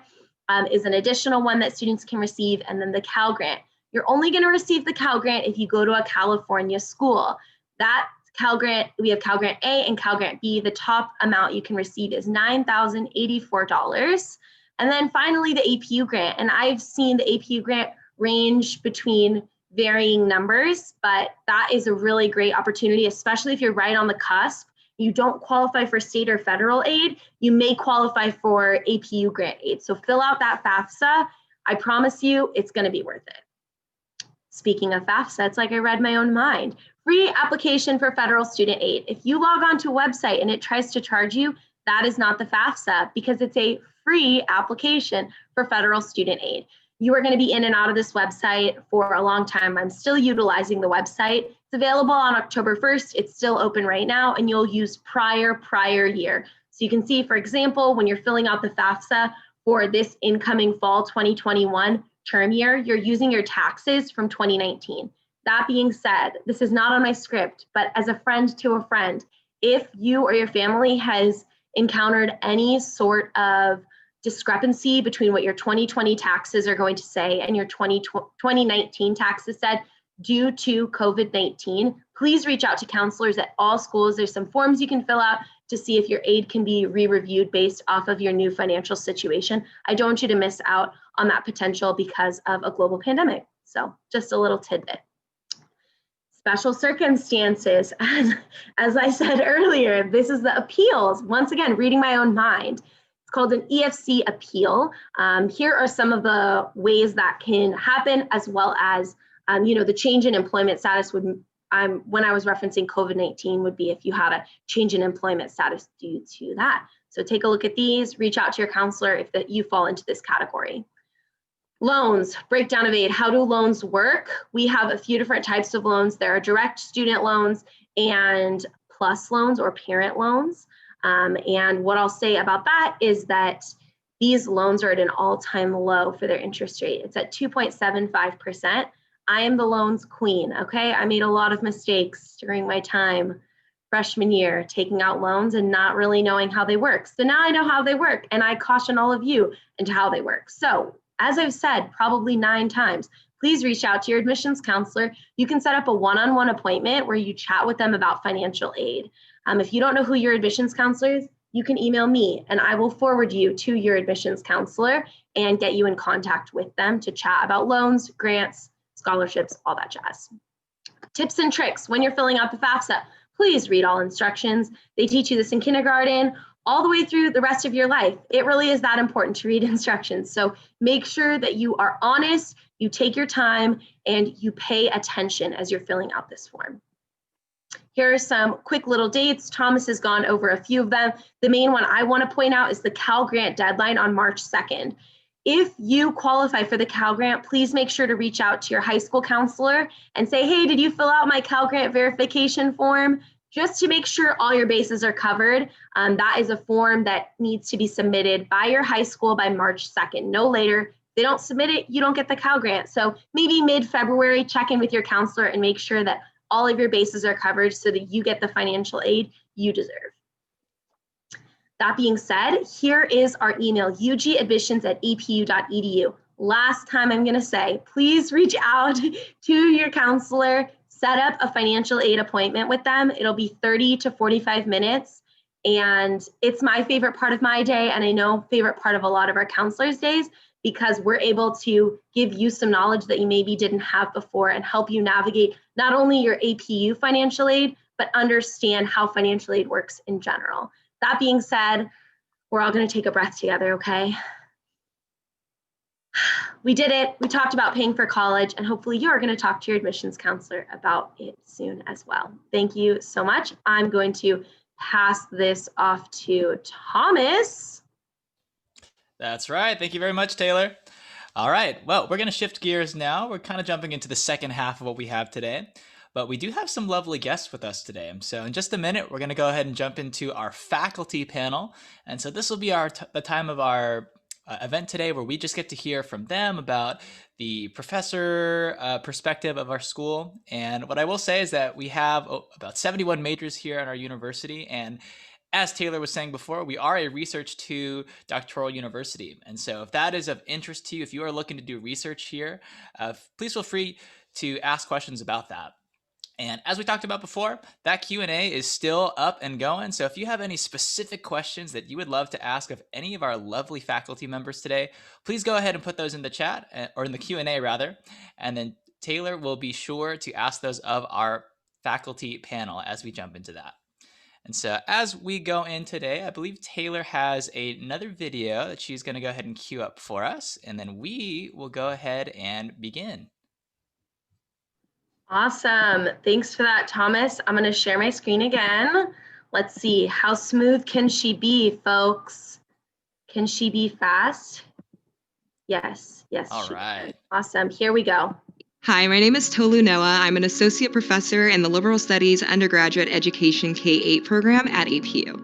is an additional one that students can receive, and then the Cal Grant. You're only going to receive the Cal Grant if you go to a California school. That Cal Grant, we have Cal Grant A and Cal Grant B. The top amount you can receive is $9,084. And then finally, the APU grant. And I've seen the APU grant range between varying numbers, but that is a really great opportunity, especially if you're right on the cusp. You don't qualify for state or federal aid, you may qualify for APU grant aid. So fill out that FAFSA. I promise you, it's going to be worth it. Speaking of FAFSA, it's like I read my own mind. Free application for federal student aid. If you log on to a website and it tries to charge you, that is not the FAFSA, because it's a free application for federal student aid. You are going to be in and out of this website for a long time. I'm still utilizing the website. It's available on October 1st. It's still open right now, and you'll use prior year. So you can see, for example, when you're filling out the FAFSA for this incoming fall 2021 term year, you're using your taxes from 2019. That being said, this is not on my script, but as a friend to a friend, if you or your family has encountered any sort of discrepancy between what your 2020 taxes are going to say and your 2019 taxes said due to COVID-19, please reach out to counselors at all schools. There's some forms you can fill out to see if your aid can be re-reviewed based off of your new financial situation. I don't want you to miss out on that potential because of a global pandemic. So just a little tidbit. Special circumstances, as I said earlier, this is the appeals. Once again, reading my own mind. It's called an EFC appeal. Here are some of the ways that can happen, as well as, the change in employment status would, when I was referencing COVID-19, would be if you had a change in employment status due to that. So take a look at these, reach out to your counselor if you fall into this category. Loans, breakdown of aid. How do loans work? We have a few different types of loans. There are direct student loans and plus loans or parent loans. And what I'll say about that is that these loans are at an all-time low for their interest rate. It's at 2.75%. I am the loans queen, okay? I made a lot of mistakes during my time freshman year taking out loans and not really knowing how they work. So now I know how they work, and I caution all of you into how they work. So as I've said probably 9 times, please reach out to your admissions counselor. You can set up a one-on-one appointment where you chat with them about financial aid. If you don't know who your admissions counselor is, you can email me and I will forward you to your admissions counselor and get you in contact with them to chat about loans, grants, scholarships, all that jazz. Tips and tricks when you're filling out the FAFSA. Please read all instructions. They teach you this in kindergarten all the way through the rest of your life. It really is that important to read instructions. So make sure that you are honest, you take your time, and you pay attention as you're filling out this form. Here are some quick little dates. Thomas has gone over a few of them. The main one I want to point out is the Cal Grant deadline on March 2nd. If you qualify for the Cal Grant, please make sure to reach out to your high school counselor and say, hey, did you fill out my Cal Grant verification form? Just to make sure all your bases are covered. That is a form that needs to be submitted by your high school by March 2nd, no later. If they don't submit it, you don't get the Cal Grant. So maybe mid-February, check in with your counselor and make sure that all of your bases are covered so that you get the financial aid you deserve. That being said, here is our email, ugadmissions@apu.edu. Last time I'm gonna say, please reach out to your counselor, set up a financial aid appointment with them. It'll be 30 to 45 minutes. And it's my favorite part of my day, and I know favorite part of a lot of our counselors' days, because we're able to give you some knowledge that you maybe didn't have before and help you navigate not only your APU financial aid, but understand how financial aid works in general. That being said, we're all gonna take a breath together, okay? We did it. We talked about paying for college, and hopefully you're gonna talk to your admissions counselor about it soon as well. Thank you so much. I'm going to pass this off to Thomas. That's right. Thank you very much, Taylor. All right. Well, we're going to shift gears now. We're kind of jumping into the second half of what we have today, but we do have some lovely guests with us today. So in just a minute, we're going to go ahead and jump into our faculty panel. And so this will be the time of our event today where we just get to hear from them about the professor perspective of our school. And what I will say is that we have about 71 majors here at our university, and as Taylor was saying before, we are a research to doctoral university. And so if that is of interest to you, if you are looking to do research here, please feel free to ask questions about that. And as we talked about before, that Q&A is still up and going. So if you have any specific questions that you would love to ask of any of our lovely faculty members today, please go ahead and put those in the chat, or in the Q&A rather. And then Taylor will be sure to ask those of our faculty panel as we jump into that. And so as we go in today, I believe Taylor has another video that she's going to go ahead and queue up for us, and then we will go ahead and begin. Awesome. Thanks for that, Thomas. I'm going to share my screen again. Let's see. How smooth can she be, folks? Can she be fast? Yes. Yes. All right. Awesome. Here we go. Hi, my name is Tolu Noah. I'm an associate professor in the Liberal Studies Undergraduate Education K-8 program at APU.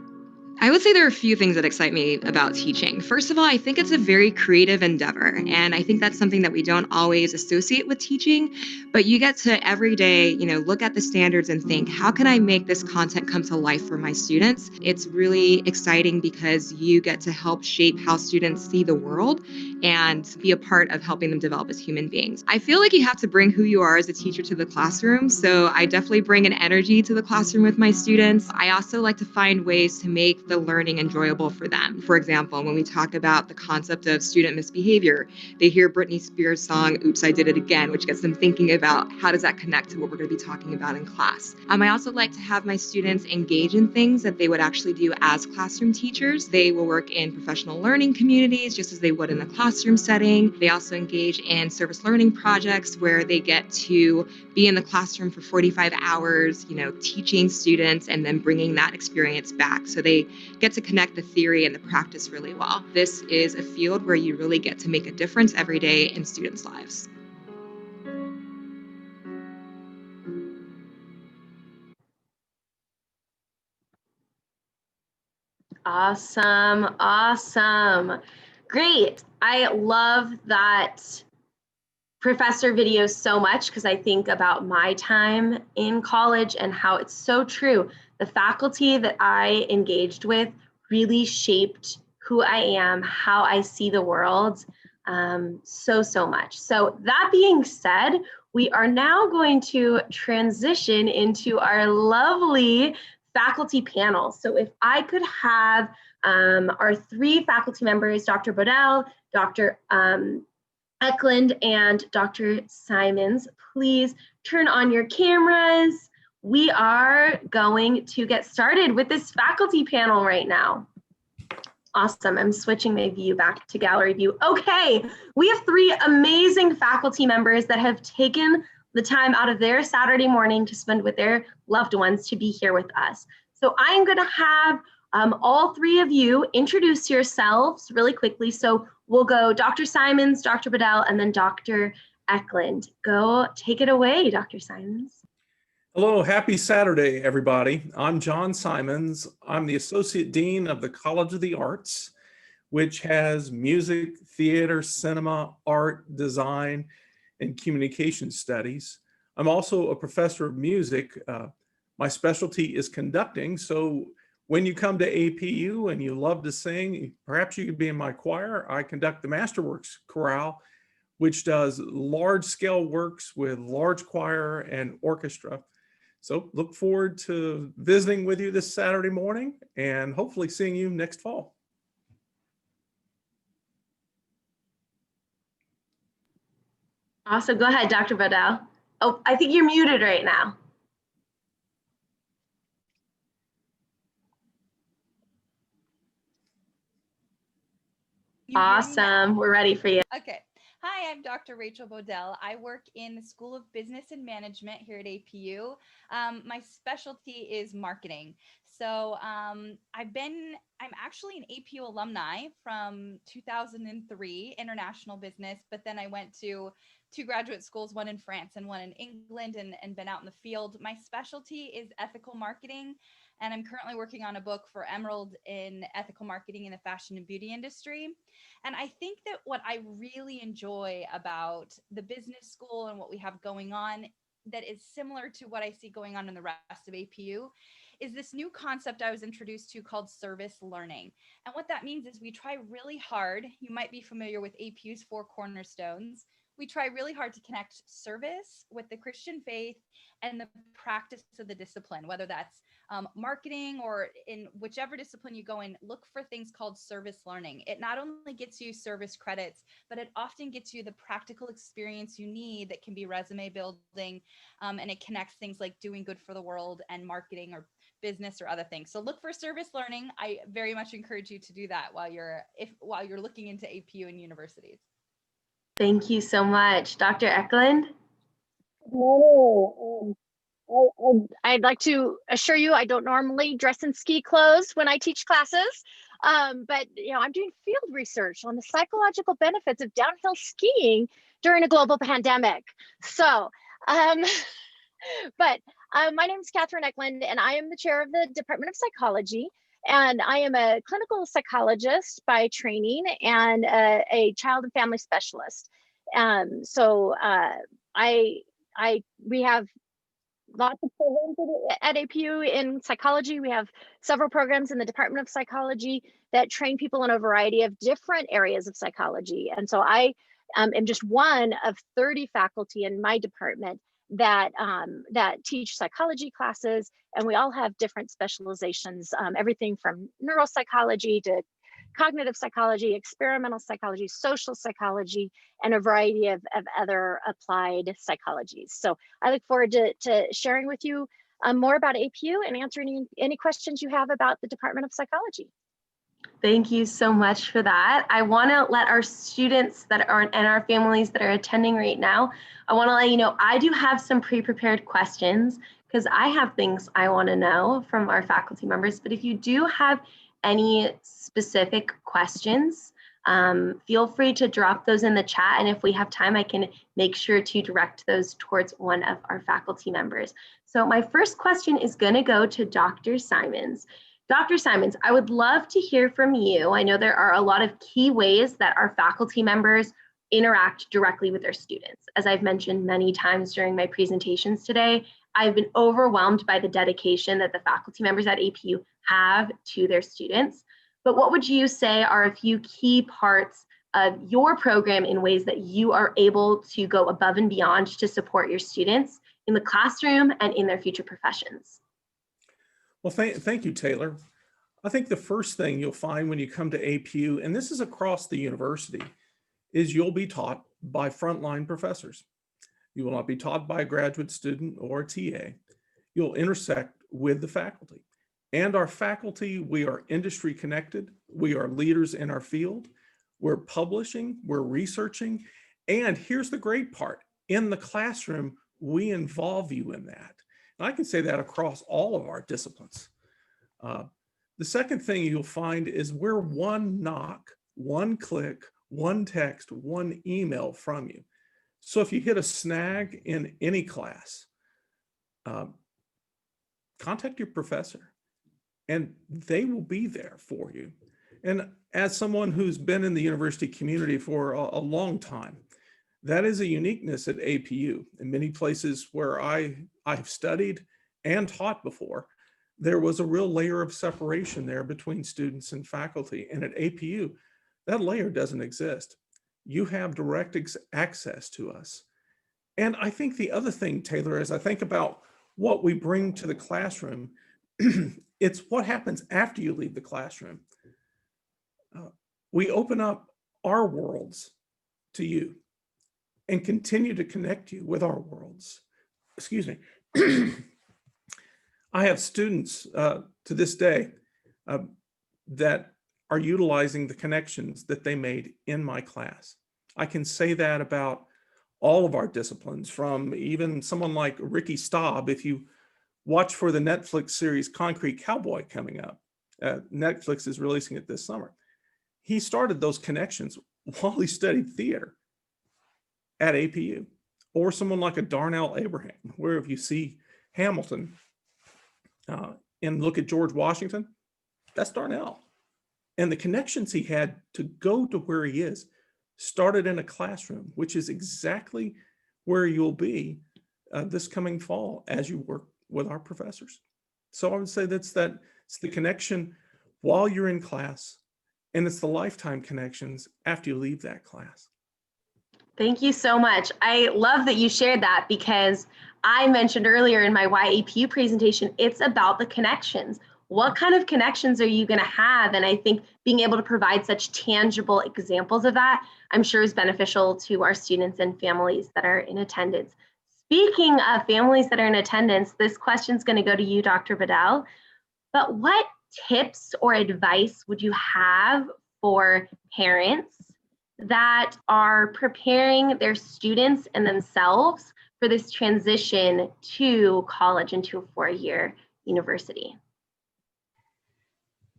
I would say there are a few things that excite me about teaching. First of all, I think it's a very creative endeavor, and I think that's something that we don't always associate with teaching, but you get to every day, look at the standards and think, how can I make this content come to life for my students? It's really exciting because you get to help shape how students see the world and be a part of helping them develop as human beings. I feel like you have to bring who you are as a teacher to the classroom, so I definitely bring an energy to the classroom with my students. I also like to find ways to make the learning enjoyable for them. For example, when we talk about the concept of student misbehavior, they hear Britney Spears' song, Oops, I Did It Again, which gets them thinking about how does that connect to what we're going to be talking about in class. I also like to have my students engage in things that they would actually do as classroom teachers. They will work in professional learning communities just as they would in a classroom setting. They also engage in service learning projects where they get to be in the classroom for 45 hours, teaching students and then bringing that experience back. So they get to connect the theory and the practice really well. This is a field where you really get to make a difference every day in students' lives. Awesome. Awesome. Great. I love that professor video so much because I think about my time in college and how it's so true. The faculty that I engaged with really shaped who I am, how I see the world, so much. So that being said, we are now going to transition into our lovely faculty panel. So if I could have our three faculty members, Dr. Bodell, Dr. Eklund, and Dr. Simons, please turn on your cameras. We are going to get started with this faculty panel right now. Awesome. I'm switching my view back to gallery view. Okay, we have three amazing faculty members that have taken the time out of their Saturday morning to spend with their loved ones to be here with us. So I'm going to have all three of you introduce yourselves really quickly. So we'll go Dr. Simons, Dr. Bedell, and then Dr. Eklund. Go take it away, Dr. Simons. Hello, happy Saturday, everybody. I'm John Simons. I'm the Associate Dean of the College of the Arts, which has music, theater, cinema, art, design, and communication studies. I'm also a professor of music. My specialty is conducting, so when you come to APU and you love to sing, perhaps you could be in my choir. I conduct the Masterworks Chorale, which does large-scale works with large choir and orchestra. So look forward to visiting with you this Saturday morning and hopefully seeing you next fall. Awesome. Go ahead, Dr. Bedell. Oh, I think you're muted right now. Awesome. We're ready for you. Okay. Hi, I'm Dr. Rachel Bodell. I work in the School of Business and Management here at APU. My specialty is marketing. So I'm actually an APU alumni from 2003, international business, but then I went to two graduate schools, one in France and one in England, and been out in the field. My specialty is ethical marketing, and I'm currently working on a book for Emerald in ethical marketing in the fashion and beauty industry. And I think that what I really enjoy about the business school and what we have going on that is similar to what I see going on in the rest of APU is this new concept I was introduced to called service learning. And what that means is we try really hard. You might be familiar with APU's 4 cornerstones. We try really hard to connect service with the Christian faith and the practice of the discipline, whether that's marketing or in whichever discipline you go in. Look for things called service learning. It not only gets you service credits, but it often gets you the practical experience you need that can be resume building, and it connects things like doing good for the world and marketing or business or other things. So look for service learning. I very much encourage you to do that while you're looking into APU and universities. Thank you so much. Dr. Eklund? Hello. I'd like to assure you I don't normally dress in ski clothes when I teach classes, but I'm doing field research on the psychological benefits of downhill skiing during a global pandemic. So, my name is Catherine Eklund, and I am the chair of the Department of Psychology. And I am a clinical psychologist by training and a child and family specialist. We have lots of programs at APU in psychology. We have several programs in the Department of Psychology that train people in a variety of different areas of psychology. And so I am just one of 30 faculty in my department that teach psychology classes, and we all have different specializations, everything from neuropsychology to cognitive psychology, experimental psychology, social psychology, and a variety of other applied psychologies. So I look forward to sharing with you more about APU and answering any questions you have about the Department of Psychology. Thank you so much for that. I want to let our students and our families that are attending right now, I want to let you know I do have some pre-prepared questions because I have things I want to know from our faculty members. But if you do have any specific questions, feel free to drop those in the chat. And if we have time, I can make sure to direct those towards one of our faculty members. So my first question is going to go to Dr. Simons. Dr. Simons, I would love to hear from you. I know there are a lot of key ways that our faculty members interact directly with their students. As I've mentioned many times during my presentations today, I've been overwhelmed by the dedication that the faculty members at APU have to their students. But what would you say are a few key parts of your program in ways that you are able to go above and beyond to support your students in the classroom and in their future professions? Well, thank you, Taylor. I think the first thing you'll find when you come to APU, and this is across the university, is you'll be taught by frontline professors. You will not be taught by a graduate student or a TA. You'll intersect with the faculty. And our faculty, we are industry connected. We are leaders in our field. We're publishing, we're researching. And here's the great part. In the classroom, we involve you in that. And I can say that across all of our disciplines. The second thing you'll find is we're one knock, one click, one text, one email from you. So if you hit a snag in any class, contact your professor and they will be there for you. And as someone who's been in the university community for a long time, that is a uniqueness at APU. In many places where I've studied and taught before, there was a real layer of separation there between students and faculty. And at APU, that layer doesn't exist. You have direct access to us. And I think the other thing, Taylor, as I think about what we bring to the classroom, it's what happens after you leave the classroom. We open up our worlds to you and continue to connect you with our worlds. Excuse me. I have students to this day that are utilizing the connections that they made in my class. I can say that about all of our disciplines, from even someone like Ricky Staub. If you watch for the Netflix series Concrete Cowboy coming up, Netflix is releasing it this summer. He started those connections while he studied theater at APU. Or someone like a Darnell Abraham, where if you see Hamilton and look at George Washington, that's Darnell. And the connections he had to go to where he is started in a classroom, which is exactly where you'll be this coming fall as you work with our professors. So I would say it's the connection while you're in class, and it's the lifetime connections after you leave that class. Thank you so much. I love that you shared that, because I mentioned earlier in my YAPU presentation, it's about the connections. What kind of connections are you going to have? And I think being able to provide such tangible examples of that, I'm sure is beneficial to our students and families that are in attendance. Speaking of families that are in attendance, this question is going to go to you, Dr. Bodell. But what tips or advice would you have for parents that are preparing their students and themselves for this transition to college and to a four-year university?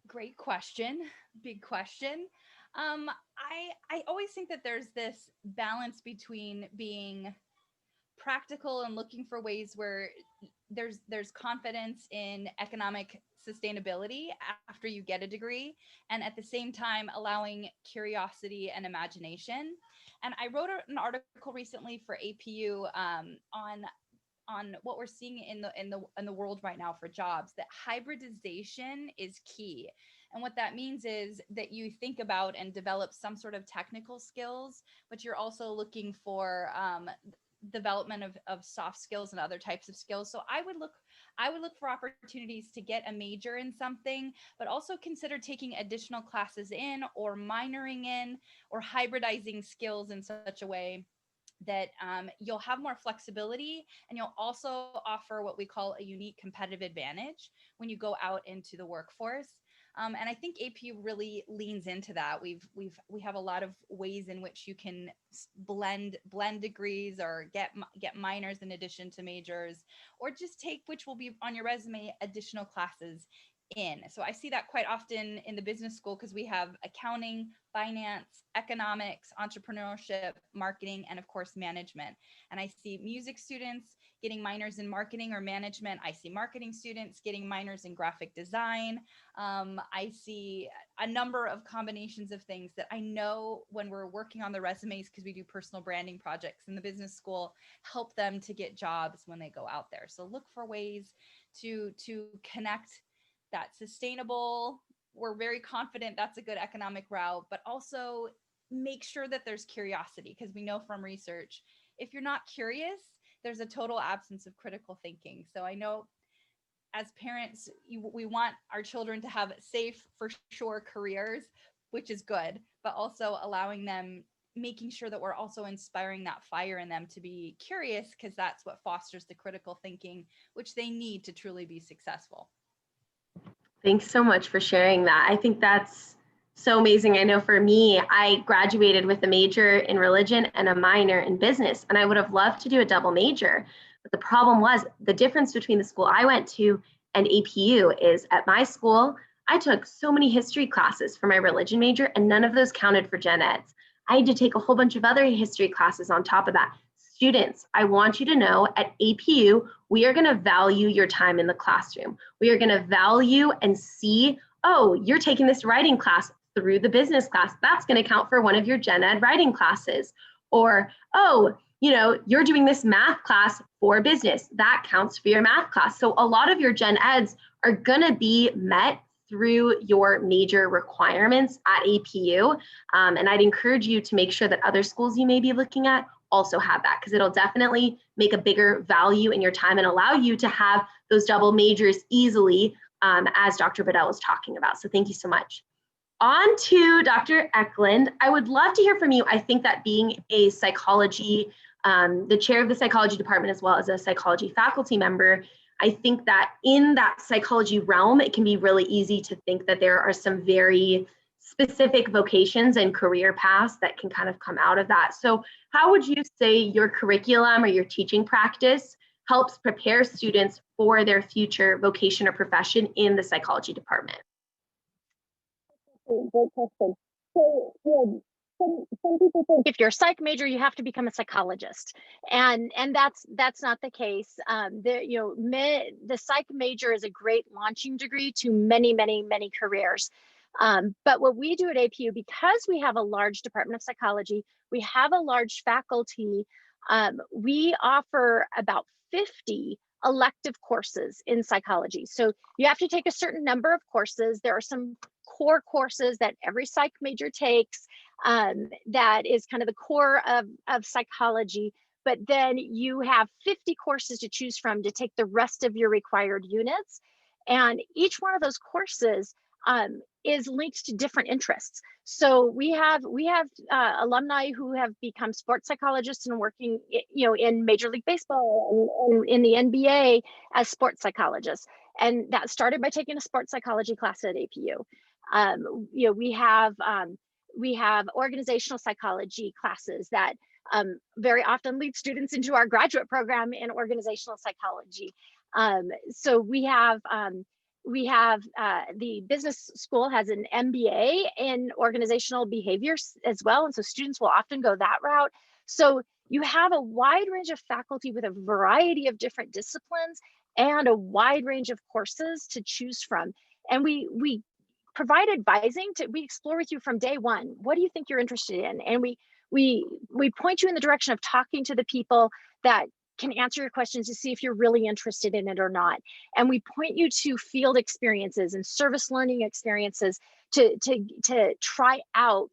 Great question. Big question. I always think that there's this balance between being practical and looking for ways where there's confidence in economic sustainability after you get a degree, and at the same time allowing curiosity and imagination. And I wrote an article recently for APU on what we're seeing in the world right now for jobs, that hybridization is key. And what that means is that you think about and develop some sort of technical skills, but you're also looking for development of soft skills and other types of skills. So I would look for opportunities to get a major in something, but also consider taking additional classes in, or minoring in, or hybridizing skills in such a way that you'll have more flexibility, and you'll also offer what we call a unique competitive advantage when you go out into the workforce. And I think APU really leans into that. We have a lot of ways in which you can blend degrees, or get minors in addition to majors, or just take, which will be on your resume, additional classes in. So I see that quite often in the business school, because we have accounting, finance, economics, entrepreneurship, marketing, and of course management. And I see music students getting minors in marketing or management. I see marketing students getting minors in graphic design. I see a number of combinations of things that I know, when we're working on the resumes, because we do personal branding projects in the business school, help them to get jobs when they go out there. So look for ways to connect that sustainable. We're very confident that's a good economic route, but also make sure that there's curiosity, because we know from research, if you're not curious, there's a total absence of critical thinking. So I know as parents, we want our children to have safe, for sure, careers, which is good, but also allowing them, making sure that we're also inspiring that fire in them to be curious, because that's what fosters the critical thinking, which they need to truly be successful. Thanks so much for sharing that. I think that's so amazing. I know for me, I graduated with a major in religion and a minor in business, and I would have loved to do a double major. But the problem was the difference between the school I went to and APU is at my school, I took so many history classes for my religion major and none of those counted for gen eds. I had to take a whole bunch of other history classes on top of that. Students, I want you to know at APU, we are going to value your time in the classroom. We are going to value and see, oh, you're taking this writing class through the business class. That's going to count for one of your gen ed writing classes. Or, oh, you're doing this math class for business. That counts for your math class. So a lot of your gen eds are going to be met through your major requirements at APU. And I'd encourage you to make sure that other schools you may be looking at also have that, because it'll definitely make a bigger value in your time and allow you to have those double majors easily, as Dr. Bedell was talking about. So thank you so much. On to Dr. Eklund. I would love to hear from you. I think that being a psychology, the chair of the psychology department, as well as a psychology faculty member, I think that in that psychology realm, it can be really easy to think that there are some very specific vocations and career paths that can kind of come out of that. So how would you say your curriculum or your teaching practice helps prepare students for their future vocation or profession in the psychology department? Great question. So, some people think if you're a psych major, you have to become a psychologist, and that's not the case. The psych major is a great launching degree to many careers. But what we do at APU, because we have a large department of psychology, we have a large faculty, we offer about 50 elective courses in psychology. So you have to take a certain number of courses. There are some core courses that every psych major takes, that is kind of the core of psychology. But then you have 50 courses to choose from to take the rest of your required units. And each one of those courses is linked to different interests. So we have alumni who have become sports psychologists and working, in Major League Baseball and in the NBA as sports psychologists. And that started by taking a sports psychology class at APU. We have organizational psychology classes that very often lead students into our graduate program in organizational psychology. So we have the business school has an MBA in organizational behaviors as well. And so students will often go that route. So you have a wide range of faculty with a variety of different disciplines and a wide range of courses to choose from. And we provide advising we explore with you from day one. What do you think you're interested in? And we point you in the direction of talking to the people that can answer your questions to see if you're really interested in it or not. And we point you to field experiences and service learning experiences to try out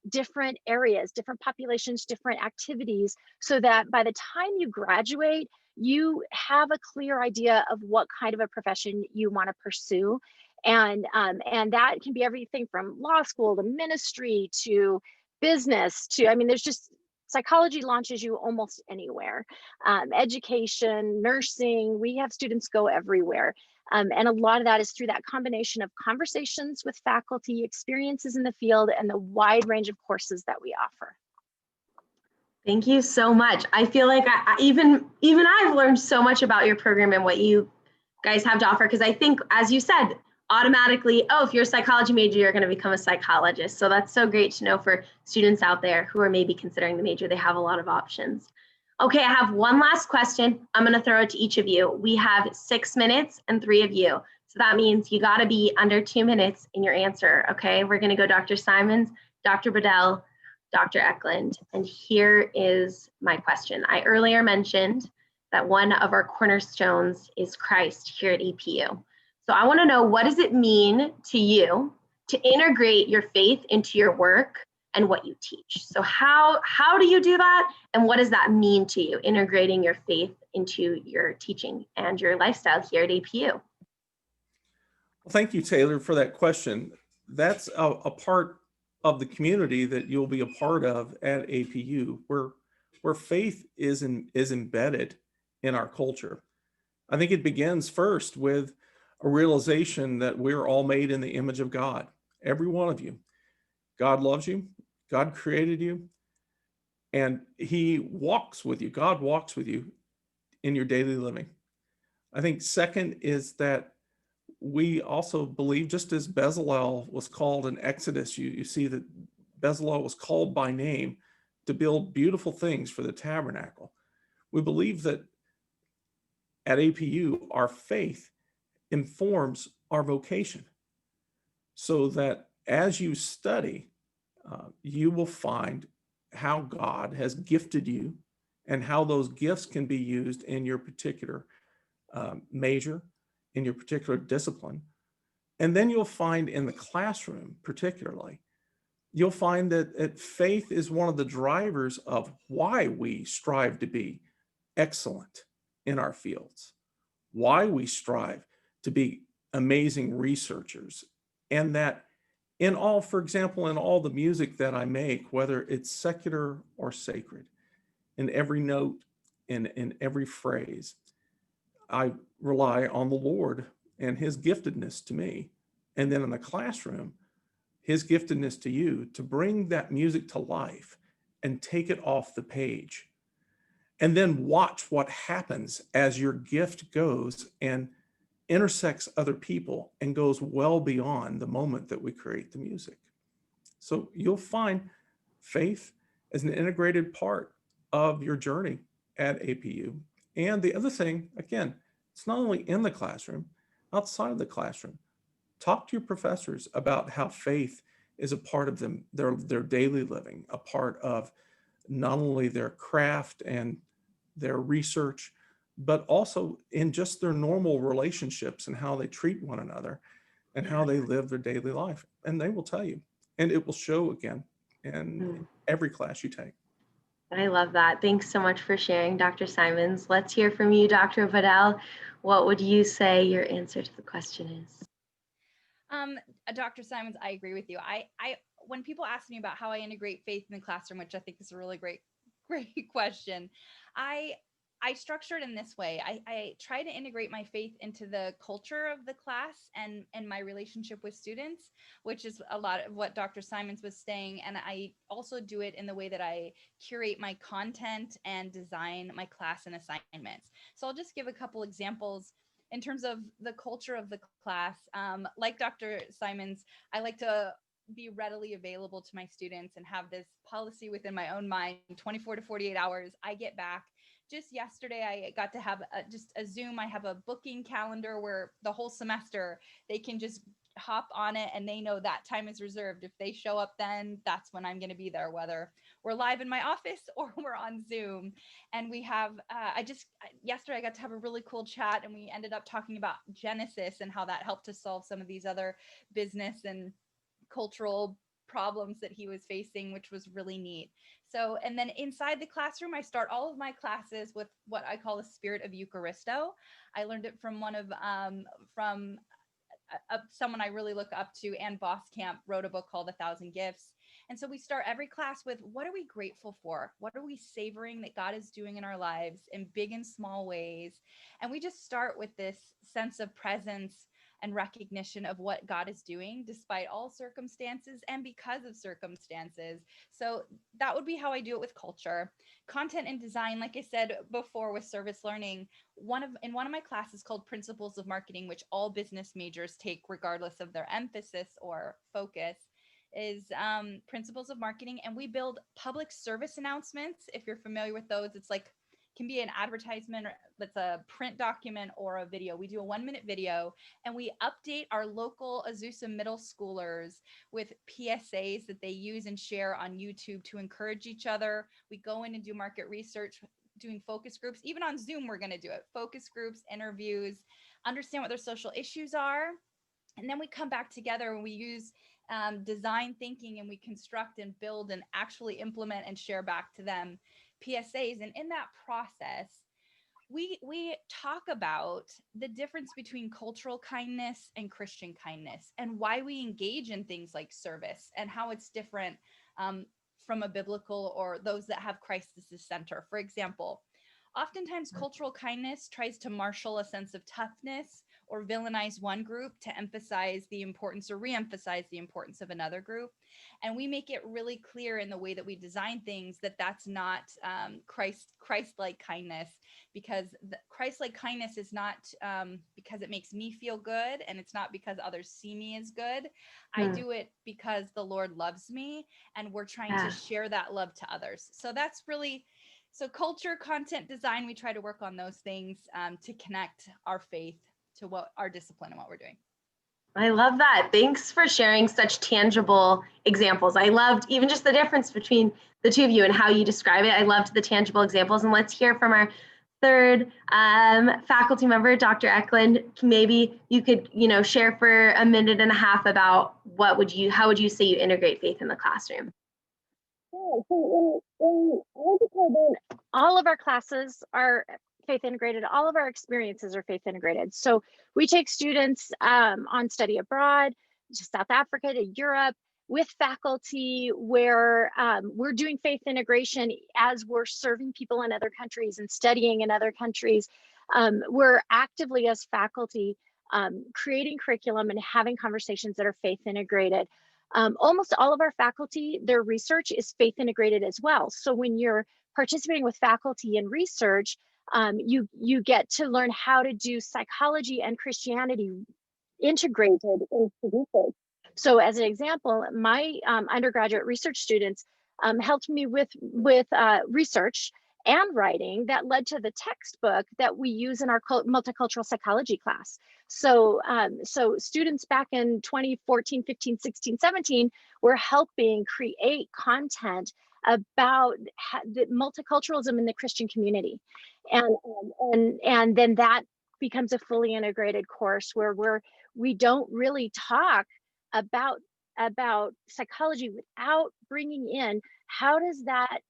different areas, different populations, different activities, so that by the time you graduate, you have a clear idea of what kind of a profession you want to pursue. And that can be everything from law school to ministry to business to, there's just, psychology launches you almost anywhere. Education, nursing, we have students go everywhere. And a lot of that is through that combination of conversations with faculty, experiences in the field, and the wide range of courses that we offer. Thank you so much. I feel like even I've learned so much about your program and what you guys have to offer, because I think, as you said, automatically, if you're a psychology major, you're going to become a psychologist. So that's so great to know for students out there who are maybe considering the major. They have a lot of options. Okay, I have one last question. I'm going to throw it to each of you. We have 6 minutes and 3 of you. So that means you got to be under 2 minutes in your answer. Okay, we're going to go Dr. Simons, Dr. Bedell, Dr. Eklund. And here is my question. I earlier mentioned that one of our cornerstones is Christ here at APU. So I want to know, what does it mean to you to integrate your faith into your work and what you teach? So how do you do that? And what does that mean to you, integrating your faith into your teaching and your lifestyle here at APU? Well, thank you, Taylor, for that question. That's a part of the community that you'll be a part of at APU, where faith is embedded in our culture. I think it begins first with a realization that we're all made in the image of God, every one of you. God loves you, God created you, and he walks with you. God walks with you in your daily living. I think second is that we also believe, just as Bezalel was called in Exodus, you see that Bezalel was called by name to build beautiful things for the tabernacle. We believe that at APU, our faith informs our vocation, so that as you study, you will find how God has gifted you and how those gifts can be used in your particular major, in your particular discipline. And then you'll find in the classroom, particularly, you'll find that faith is one of the drivers of why we strive to be excellent in our fields, why we strive to be amazing researchers. And that in all, for example, in all the music that I make, whether it's secular or sacred, in every note, in every phrase, I rely on the Lord and his giftedness to me. And then in the classroom, his giftedness to you to bring that music to life and take it off the page. And then watch what happens as your gift goes and intersects other people and goes well beyond the moment that we create the music. So you'll find faith as an integrated part of your journey at APU. And the other thing, again, it's not only in the classroom, outside of the classroom. Talk to your professors about how faith is a part of them, their daily living, a part of not only their craft and their research, but also in just their normal relationships and how they treat one another and how they live their daily life. And they will tell you, and it will show again in every class you take. I love that. Thanks so much for sharing, Dr. Simons. Let's hear from you, Dr. Bodell. What would you say your answer to the question is? Dr. Simons, I agree with you. I when people ask me about how I integrate faith in the classroom, which I think is a really great question, I structure it in this way. I try to integrate my faith into the culture of the class and my relationship with students, which is a lot of what Dr. Simons was saying. And I also do it in the way that I curate my content and design my class and assignments. So I'll just give a couple examples in terms of the culture of the class. Like Dr. Simons, I like to be readily available to my students and have this policy within my own mind, 24 to 48 hours. I get back. Just yesterday, I got to have just a Zoom. I have a booking calendar where the whole semester they can just hop on it and they know that time is reserved. If they show up, then that's when I'm going to be there, whether we're live in my office or we're on Zoom. And we have, yesterday I got to have a really cool chat and we ended up talking about Genesis and how that helped to solve some of these other business and cultural problems that he was facing, which was really neat. So, and then inside the classroom, I start all of my classes with what I call a spirit of Eucharisto. I learned it from someone I really look up to, Ann Boskamp, wrote a book called 1,000 Gifts. And so we start every class with, what are we grateful for? What are we savoring that God is doing in our lives in big and small ways? And we just start with this sense of presence and recognition of what God is doing despite all circumstances and because of circumstances. So that would be how I do it with culture. Content and design, like I said before with service learning, in one of my classes called Principles of Marketing, which all business majors take regardless of their emphasis or focus, is Principles of Marketing. And we build public service announcements. If you're familiar with those, it's like can be an advertisement that's a print document or a video. We do a 1-minute video and we update our local Azusa middle schoolers with PSAs that they use and share on YouTube to encourage each other. We go in and do market research, doing focus groups. Even on Zoom, we're going to do it. Focus groups, interviews, understand what their social issues are. And then we come back together and we use design thinking and we construct and build and actually implement and share back to them PSAs. And in that process, we talk about the difference between cultural kindness and Christian kindness and why we engage in things like service and how it's different from a biblical or those that have Christ as the center. For example, oftentimes cultural kindness tries to marshal a sense of toughness or villainize one group to emphasize the importance or re-emphasize the importance of another group. And we make it really clear in the way that we design things that that's not Christ-like kindness, because Christ-like kindness is not because it makes me feel good, and it's not because others see me as good. I do it because the Lord loves me, and we're trying to share that love to others. So that's really, so culture, content, design, we try to work on those things to connect our faith to what our discipline and what we're doing. I love that. Thanks for sharing such tangible examples. I loved even just the difference between the two of you and how you describe it. I loved the tangible examples. And let's hear from our third faculty member, Dr. Eklund. Maybe you could, share for a minute and a half about how would you say you integrate faith in the classroom? Yeah, so in all of our classes are faith integrated. All of our experiences are faith integrated. So we take students on study abroad to South Africa, to Europe, with faculty where we're doing faith integration as we're serving people in other countries and studying in other countries. We're actively, as faculty, creating curriculum and having conversations that are faith integrated. Almost all of our faculty, their research is faith integrated as well. So when you're participating with faculty in research, you get to learn how to do psychology and Christianity integrated into research. So as an example, my undergraduate research students helped me with research and writing that led to the textbook that we use in our multicultural psychology class. So, so students back in 2014, 15, 16, 17 were helping create content about the multiculturalism in the Christian community. And then that becomes a fully integrated course where we don't really talk about psychology without bringing in how does that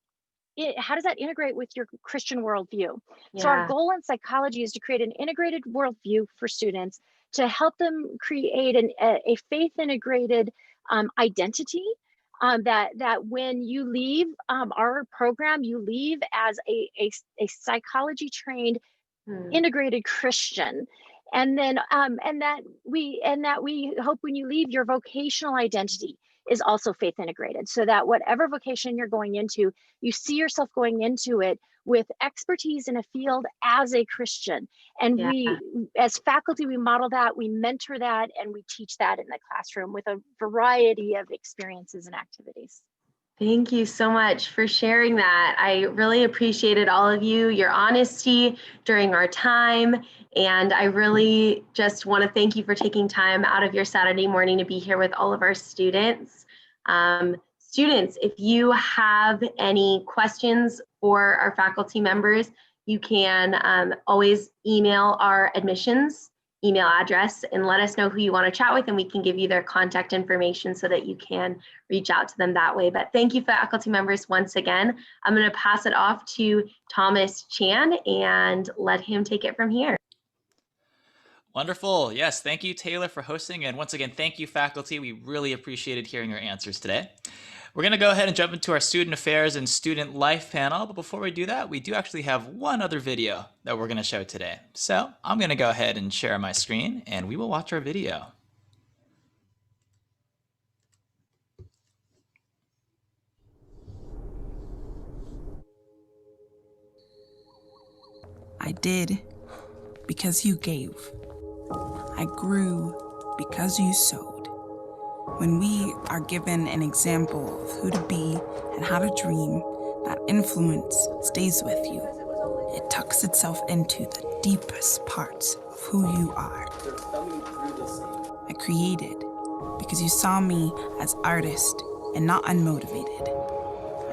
integrate with your Christian worldview? Yeah. So our goal in psychology is to create an integrated worldview for students to help them create a faith integrated identity. That when you leave our program, you leave as a psychology trained integrated Christian. And then that we hope when you leave, your vocational identity is also faith integrated, so that whatever vocation you're going into, you see yourself going into it with expertise in a field as a Christian. And we, as faculty, we model that, we mentor that, and we teach that in the classroom with a variety of experiences and activities. Thank you so much for sharing that. I really appreciated all of you, your honesty during our time. And I really just want to thank you for taking time out of your Saturday morning to be here with all of our students. Students, if you have any questions for our faculty members, you can always email our admissions email address and let us know who you want to chat with, and we can give you their contact information so that you can reach out to them that way. But thank you, faculty members, once again. I'm going to pass it off to Thomas Chan and let him take it from here. Wonderful. Yes, thank you, Taylor, for hosting. And once again, thank you, faculty. We really appreciated hearing your answers today. We're going to go ahead and jump into our student affairs and student life panel. But before we do that, we do actually have one other video that we're going to show today. So I'm going to go ahead and share my screen and we will watch our video. I did because you gave. I grew because you sowed. When we are given an example of who to be and how to dream, that influence stays with you. It tucks itself into the deepest parts of who you are. I created because you saw me as artist and not unmotivated.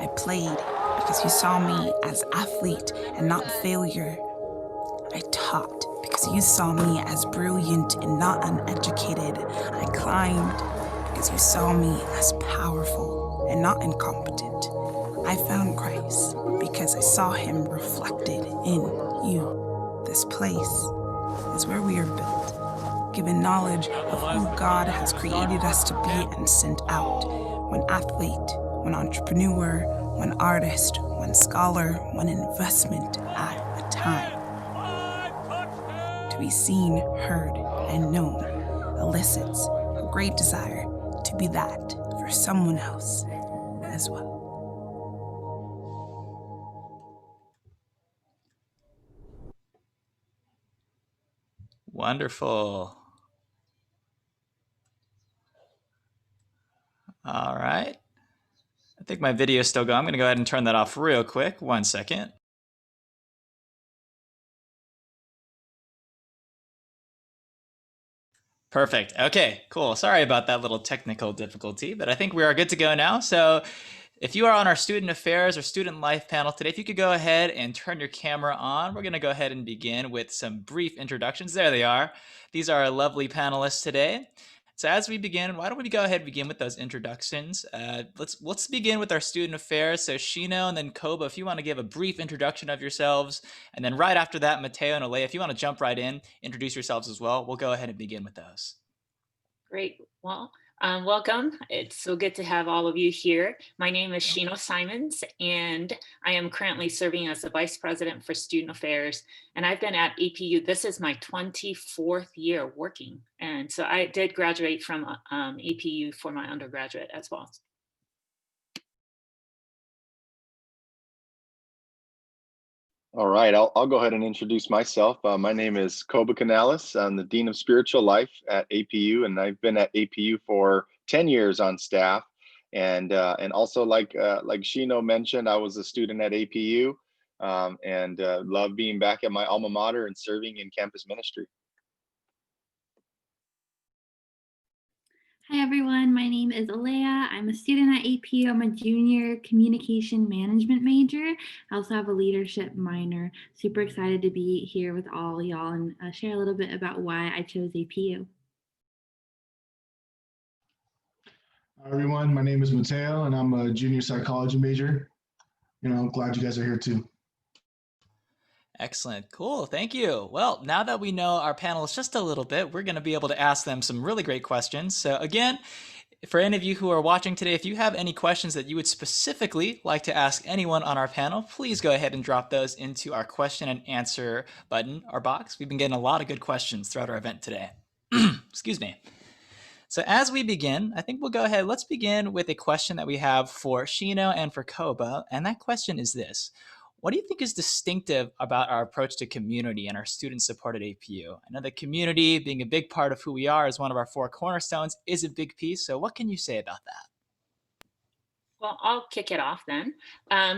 I played because you saw me as athlete and not failure. I taught because you saw me as brilliant and not uneducated. I climbed because you saw me as powerful and not incompetent. I found Christ because I saw him reflected in you. This place is where we are built, given knowledge of who God has created us to be and sent out. One athlete, one entrepreneur, one artist, one scholar, one investment at a time. To be seen, heard, and known elicits a great desire to be that for someone else as well. Wonderful. All right. I think my video is still going. I'm going to go ahead and turn that off real quick. 1 second. Perfect. Okay, cool. Sorry about that little technical difficulty, but I think we are good to go now. So if you are on our student affairs or student life panel today, if you could go ahead and turn your camera on, we're going to go ahead and begin with some brief introductions. There they are. These are our lovely panelists today. So as we begin, why don't we go ahead and begin with those introductions? Let's begin with our student affairs. So Shino and then Koba, if you want to give a brief introduction of yourselves, and then right after that, Mateo and Alea, if you want to jump right in, introduce yourselves as well. We'll go ahead and begin with those. Great. Well, welcome. It's so good to have all of you here. My name is Shino Simons, and I am currently serving as the Vice President for Student Affairs. And I've been at APU, this is my 24th year working. And so I did graduate from APU for my undergraduate as well. All right, I'll go ahead and introduce myself. My name is Koba Canales. I'm the Dean of Spiritual Life at APU, and I've been at APU for 10 years on staff. And also, like Shino mentioned, I was a student at APU and love being back at my alma mater and serving in campus ministry. Hi everyone, my name is Alea. I'm a student at APU. I'm a junior communication management major. I also have a leadership minor. Super excited to be here with all y'all and share a little bit about why I chose APU. Hi everyone, my name is Mateo and I'm a junior psychology major. I'm glad you guys are here too. Excellent. Cool. Thank you. Well, now that we know our panelists just a little bit, we're going to be able to ask them some really great questions. So again, for any of you who are watching today, if you have any questions that you would specifically like to ask anyone on our panel, please go ahead and drop those into our question and answer button or box. We've been getting a lot of good questions throughout our event today. Excuse me. So as we begin, I think we'll go ahead. Let's begin with a question that we have for Shino and for Koba. And that question is this. What do you think is distinctive about our approach to community and our student support at APU? I know that community being a big part of who we are as one of our 4 cornerstones is a big piece. So what can you say about that? Well, I'll kick it off then.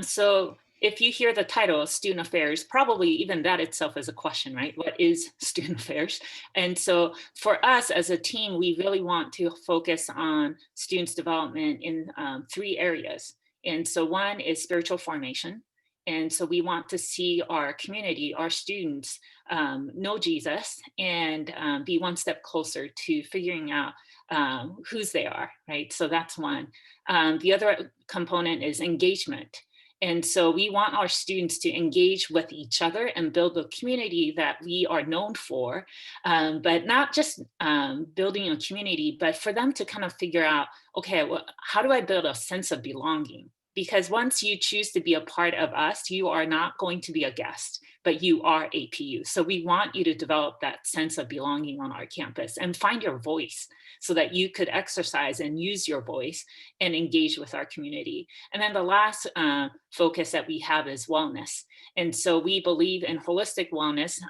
So if you hear the title, Student Affairs, probably even that itself is a question, right? What is Student Affairs? And so for us as a team, we really want to focus on students' development in 3 areas. And so one is spiritual formation. And so we want to see our community, our students know Jesus and be one step closer to figuring out whose they are, right? So that's one. The other component is engagement. And so we want our students to engage with each other and build the community that we are known for, but not just building a community, but for them to kind of figure out, okay, well, how do I build a sense of belonging? Because once you choose to be a part of us, you are not going to be a guest, but you are APU. So we want you to develop that sense of belonging on our campus and find your voice so that you could exercise and use your voice and engage with our community. And then the last focus that we have is wellness. And so we believe in holistic wellness,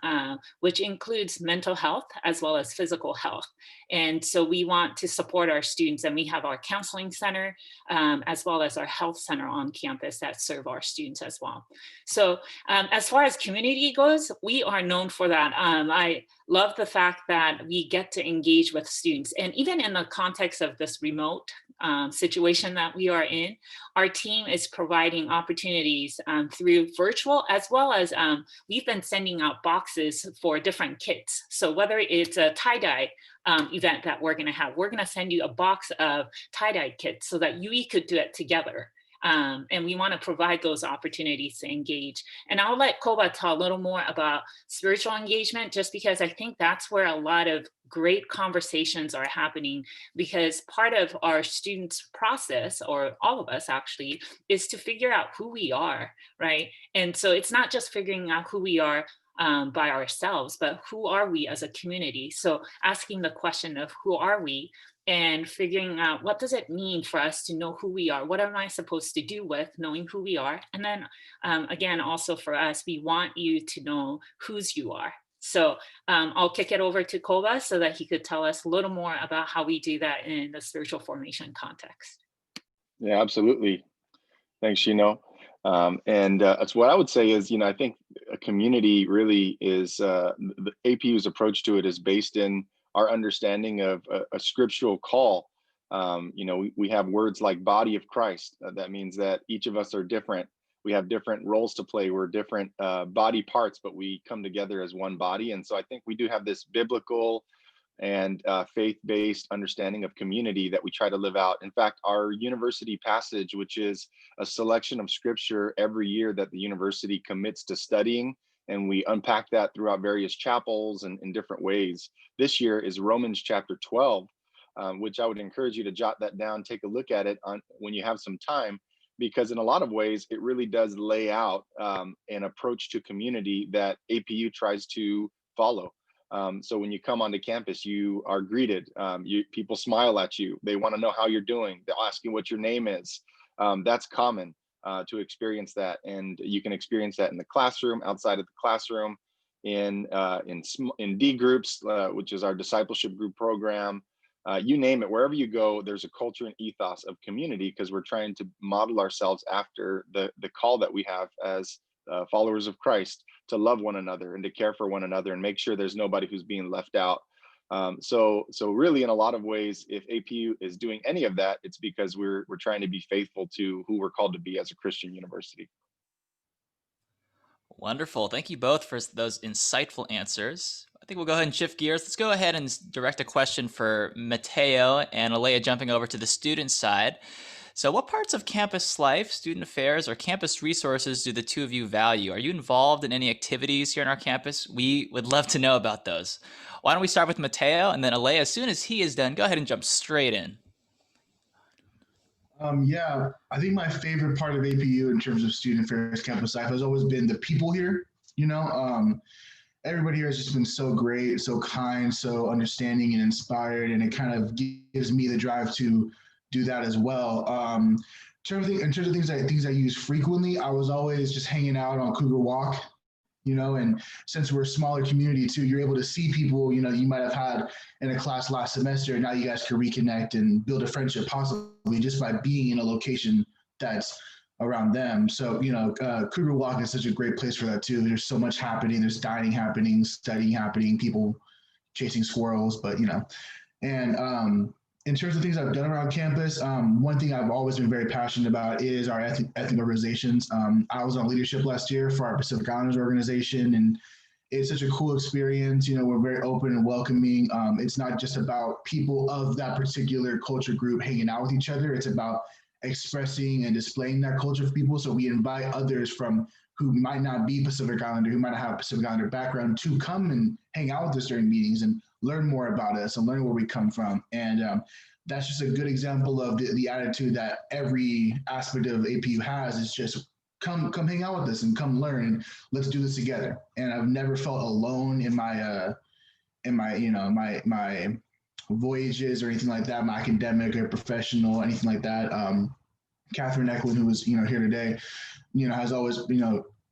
which includes mental health as well as physical health. And so we want to support our students, and we have our counseling center as well as our health center on campus that serve our students as well. So as far as community goes, we are known for that. I love the fact that we get to engage with students. And even in the context of this remote situation that we are in, our team is providing opportunities through virtual, as well as we've been sending out boxes for different kits. So whether it's a tie-dye event that we're gonna send you a box of tie-dye kits so that you could do it together. And we want to provide those opportunities to engage. And I'll let Koba tell a little more about spiritual engagement, just because I think that's where a lot of great conversations are happening, because part of our students' process, or all of us actually, is to figure out who we are, right? And so it's not just figuring out who we are by ourselves, but who are we as a community? So asking the question of who are we, and figuring out what does it mean for us to know who we are? What am I supposed to do with knowing who we are? And then again, also for us, we want you to know whose you are. So I'll kick it over to Koba so that he could tell us a little more about how we do that in the spiritual formation context. Yeah, absolutely. Thanks, Shino. That's what I would say is, I think a community really is, the APU's approach to it is based in our understanding of a scriptural call. We have words like body of Christ. That means that each of us are different. We have different roles to play. We're different body parts, but we come together as one body. And so I think we do have this biblical and faith-based understanding of community that we try to live out. In fact, our university passage, which is a selection of scripture every year that the university commits to studying, and we unpack that throughout various chapels and in different ways. This year is Romans chapter 12, which I would encourage you to jot that down, take a look at it when you have some time, because in a lot of ways, it really does lay out an approach to community that APU tries to follow. So when you come onto campus, you are greeted. People smile at you. They want to know how you're doing. They'll ask you what your name is. That's common to experience that, and you can experience that in the classroom, outside of the classroom, in D groups, which is our discipleship group program. You name it. Wherever you go, there's a culture and ethos of community, because we're trying to model ourselves after the call that we have as followers of Christ, to love one another and to care for one another and make sure there's nobody who's being left out. So really, in a lot of ways, if APU is doing any of that, it's because we're trying to be faithful to who we're called to be as a Christian university. Wonderful. Thank you both for those insightful answers. I think we'll go ahead and shift gears. Let's go ahead and direct a question for Mateo and Alea, jumping over to the student side. So what parts of campus life, student affairs, or campus resources do the two of you value? Are you involved in any activities here on our campus? We would love to know about those. Why don't we start with Mateo, and then Alea, as soon as he is done, go ahead and jump straight in. Yeah, I think my favorite part of APU in terms of student affairs, campus life, has always been the people here. Everybody here has just been so great, so kind, so understanding and inspired, and it kind of gives me the drive to do that as well. In terms of things I use frequently, I was always just hanging out on Cougar Walk, and since we're a smaller community too, you're able to see people, you might have had in a class last semester, and now you guys can reconnect and build a friendship possibly just by being in a location that's around them. So, Cougar Walk is such a great place for that too. There's so much happening. There's dining happening, studying happening, people chasing squirrels, but, and in terms of things I've done around campus, one thing I've always been very passionate about is our ethnic organizations. I was on leadership last year for our Pacific Islanders organization, and it's such a cool experience. We're very open and welcoming. It's not just about people of that particular culture group hanging out with each other. It's about expressing and displaying that culture for people. So we invite others who might not be Pacific Islander, who might not have a Pacific Islander background, to come and hang out with us during meetings and learn more about us and learn where we come from. And that's just a good example of the attitude that every aspect of APU has, is just come hang out with us and come learn, and let's do this together. And I've never felt alone in my voyages or anything like that, my academic or professional, anything like that. Catherine Eklund, who was here today, has always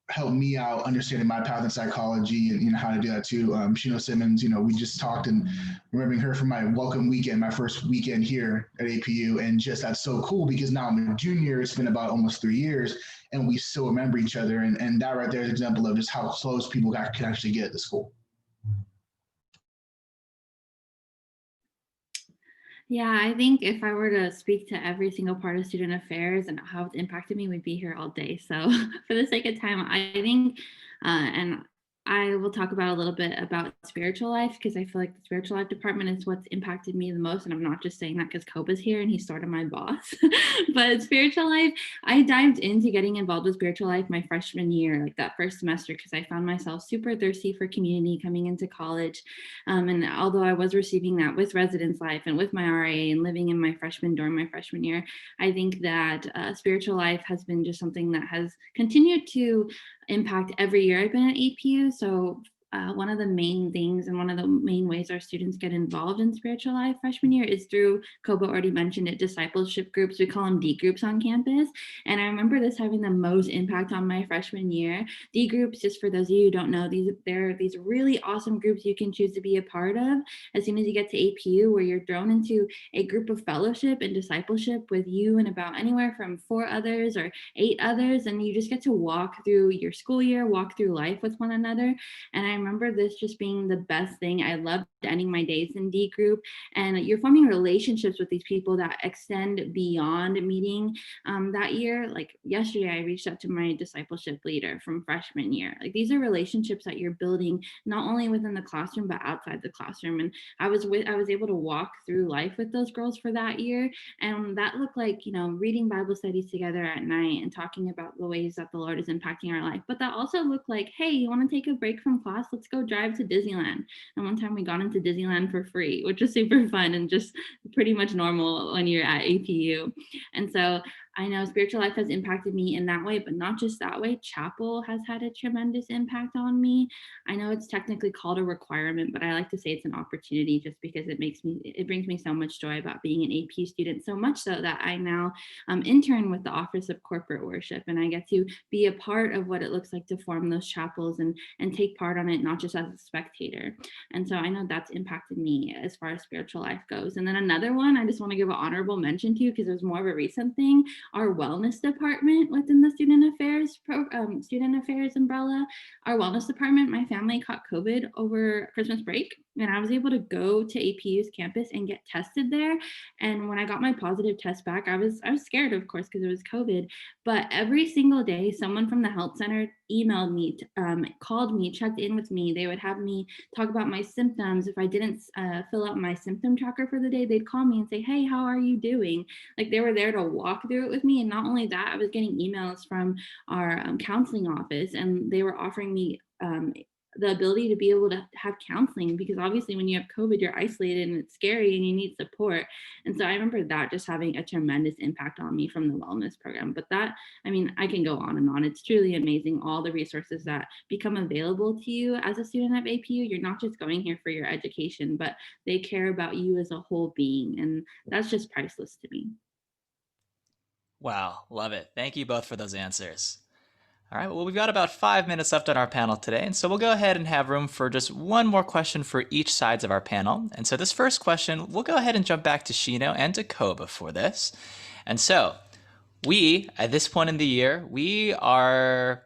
helped me out understanding my path in psychology and how to do that too. Shino Simmons, we just talked, and remembering her from my welcome weekend, my first weekend here at APU, and just that's so cool because now I'm a junior. It's been about almost 3 years, and we still remember each other, and that right there is an example of just how close people can actually get at the school. Yeah, I think if I were to speak to every single part of student affairs and how it's impacted me, we'd be here all day. So for the sake of time, I think, and I will talk about a little bit about spiritual life, because I feel like the spiritual life department is what's impacted me the most. And I'm not just saying that because Koba's here and he's sort of my boss, but spiritual life, I dived into getting involved with spiritual life my freshman year, like that first semester, because I found myself super thirsty for community coming into college. And although I was receiving that with residence life and with my RA and living in my freshman dorm my freshman year, I think that spiritual life has been just something that has continued to impact every year I've been at APU. So one of the main things and one of the main ways our students get involved in spiritual life freshman year is through, Koba already mentioned it, discipleship groups. We call them D groups on campus. And I remember this having the most impact on my freshman year. D groups, just for those of you who don't know, they're these really awesome groups you can choose to be a part of as soon as you get to APU, where you're thrown into a group of fellowship and discipleship with you and about anywhere from 4 others or 8 others. And you just get to walk through your school year, walk through life with one another. And I remember this just being the best thing. I loved ending my days in D group, and you're forming relationships with these people that extend beyond meeting that year. Like yesterday, I reached out to my discipleship leader from freshman year. Like these are relationships that you're building not only within the classroom, but outside the classroom. And I was able to walk through life with those girls for that year. And that looked like, reading Bible studies together at night and talking about the ways that the Lord is impacting our life. But that also looked like, hey, you want to take a break from class? Let's go drive to Disneyland. And one time we got into Disneyland for free, which was super fun and just pretty much normal when you're at APU. And so I know spiritual life has impacted me in that way, but not just that way. Chapel has had a tremendous impact on me. I know it's technically called a requirement, but I like to say it's an opportunity just because it brings me so much joy about being an AP student, so much so that I now intern with the Office of Corporate Worship, and I get to be a part of what it looks like to form those chapels and take part on it, not just as a spectator. And so I know that's impacted me as far as spiritual life goes. And then another one I just want to give an honorable mention to, because it was more of a recent thing, our wellness department within the student affairs umbrella. Our wellness department, my family caught COVID over Christmas break, and I was able to go to APU's campus and get tested there. And when I got my positive test back, I was scared, of course, because it was COVID. But every single day, someone from the health center emailed me, called me, checked in with me. They would have me talk about my symptoms. If I didn't fill out my symptom tracker for the day, they'd call me and say, hey, how are you doing? Like they were there to walk through it with me. And not only that, I was getting emails from our counseling office, and they were offering me the ability to be able to have counseling, because obviously when you have COVID, you're isolated and it's scary and you need support. And so I remember that just having a tremendous impact on me from the wellness program. But that, I mean, I can go on and on. It's truly amazing, all the resources that become available to you as a student of APU. You're not just going here for your education, but they care about you as a whole being. And that's just priceless to me. Wow, love it. Thank you both for those answers. All right, well, we've got about 5 minutes left on our panel today, and so we'll go ahead and have room for just one more question for each sides of our panel. And so this first question, we'll go ahead and jump back to Shino and to Koba for this. And so we, at this point in the year, we are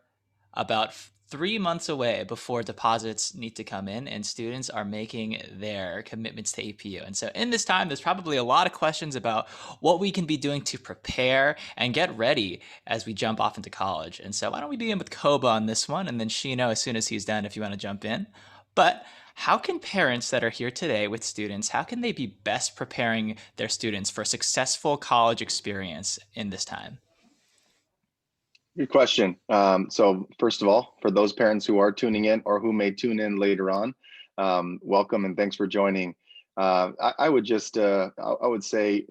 about 3 months away before deposits need to come in and students are making their commitments to APU. And so in this time, there's probably a lot of questions about what we can be doing to prepare and get ready as we jump off into college. And so why don't we begin with Koba on this one, and then Shino as soon as he's done if you want to jump in. But how can parents that are here today with students, how can they be best preparing their students for a successful college experience in this time? Good question. So first of all, for those parents who are tuning in or who may tune in later on, welcome and thanks for joining. I would just, I would say,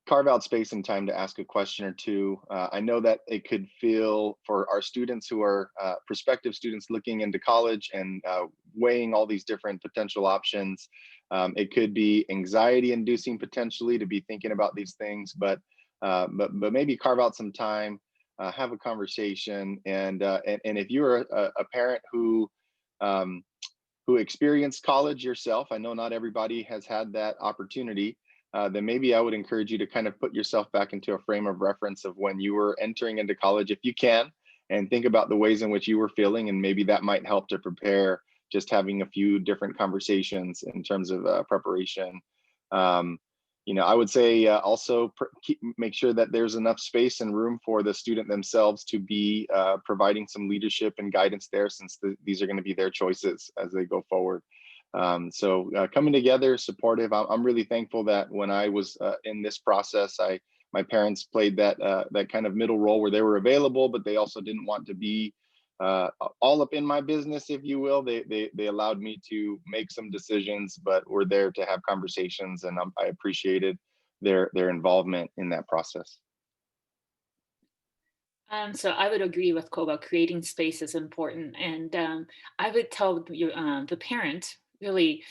carve out space and time to ask a question or two. I know that it could feel, for our students who are prospective students looking into college and weighing all these different potential options, it could be anxiety inducing potentially to be thinking about these things, but maybe carve out some time, have a conversation, and if you're a parent who experienced college yourself, I know not everybody has had that opportunity, then maybe I would encourage you to kind of put yourself back into a frame of reference of when you were entering into college, if you can, and think about the ways in which you were feeling, and maybe that might help to prepare, just having a few different conversations in terms of preparation. I would say also make sure that there's enough space and room for the student themselves to be providing some leadership and guidance there, since these are going to be their choices as they go forward. So coming together, supportive. I'm really thankful that when I was in this process, my parents played that kind of middle role where they were available, but they also didn't want to be all up in my business, if you will. They allowed me to make some decisions, but were there to have conversations, and I appreciated their involvement in that process. So I would agree with Koba. Creating space is important, and I would tell the parent really,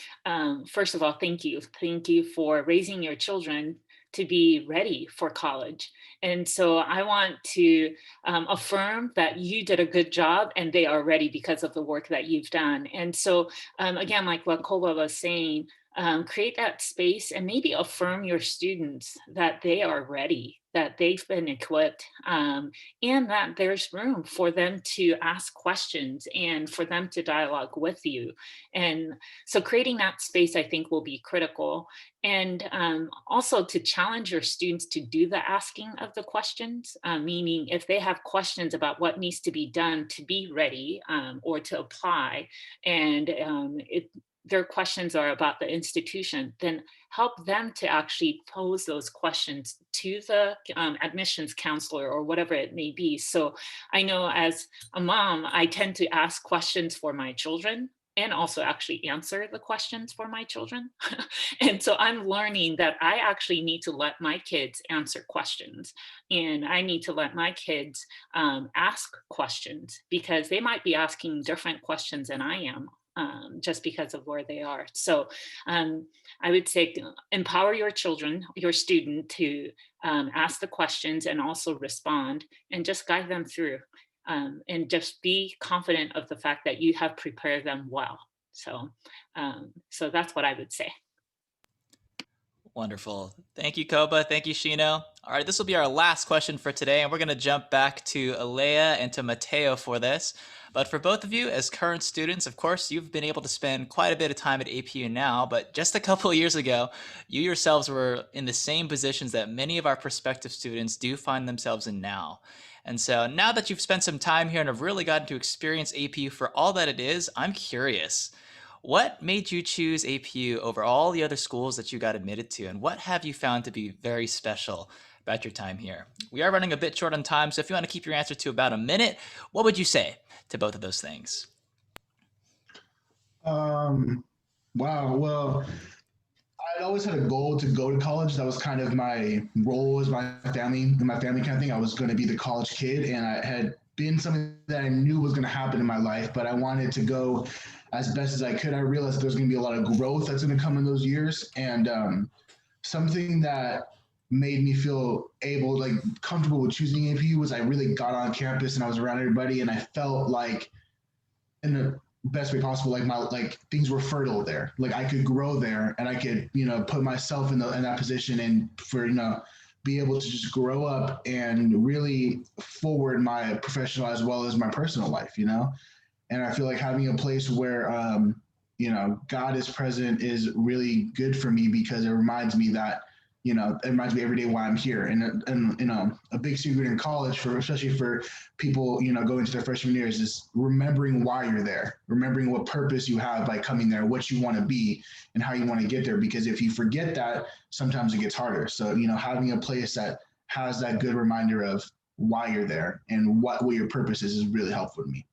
first of all, thank you for raising your children to be ready for college. And so I want to affirm that you did a good job and they are ready because of the work that you've done. And so again, like what Koba was saying, create that space and maybe affirm your students that they are ready, that they've been equipped, and that there's room for them to ask questions and for them to dialogue with you. And so creating that space, I think, will be critical. And also to challenge your students to do the asking of the questions, meaning if they have questions about what needs to be done to be ready or to apply, and their questions are about the institution, then help them to actually pose those questions to the admissions counselor or whatever it may be. So I know as a mom, I tend to ask questions for my children and also actually answer the questions for my children. And so I'm learning that I actually need to let my kids answer questions, and I need to let my kids ask questions, because they might be asking different questions than I am, just because of where they are. So I would say empower your children, your student, to ask the questions and also respond, and just guide them through, and just be confident of the fact that you have prepared them well. So, so that's what I would say. Wonderful. Thank you, Koba. Thank you, Shino. All right, this will be our last question for today, and we're going to jump back to Alea and to Mateo for this. But for both of you, as current students, of course, you've been able to spend quite a bit of time at APU now, but just a couple of years ago, you yourselves were in the same positions that many of our prospective students do find themselves in now. And so now that you've spent some time here and have really gotten to experience APU for all that it is, I'm curious. What made you choose APU over all the other schools that you got admitted to, and what have you found to be very special about your time here? We are running a bit short on time, so if you want to keep your answer to about a minute, what would you say to both of those things? Wow. Well, I'd always had a goal to go to college. That was kind of my role as my family kind of thing. I was going to be the college kid, and I had been something that I knew was going to happen in my life, but I wanted to go as best as I could. I realized there's going to be a lot of growth that's going to come in those years. And something that made me feel able, like comfortable with choosing APU, was I really got on campus and I was around everybody, and I felt like, in the best way possible, like things were fertile there. Like I could grow there, and I could, put myself in that position, and for, be able to just grow up and really forward my professional as well as my personal life, And I feel like having a place where, God is present is really good for me, because it reminds me that, it reminds me every day why I'm here. And a big secret in college, especially for people, going into their freshman years, is remembering why you're there, remembering what purpose you have by coming there, what you want to be, and how you want to get there. Because if you forget that, sometimes it gets harder. So, having a place that has that good reminder of why you're there and what your purpose is really helpful to me.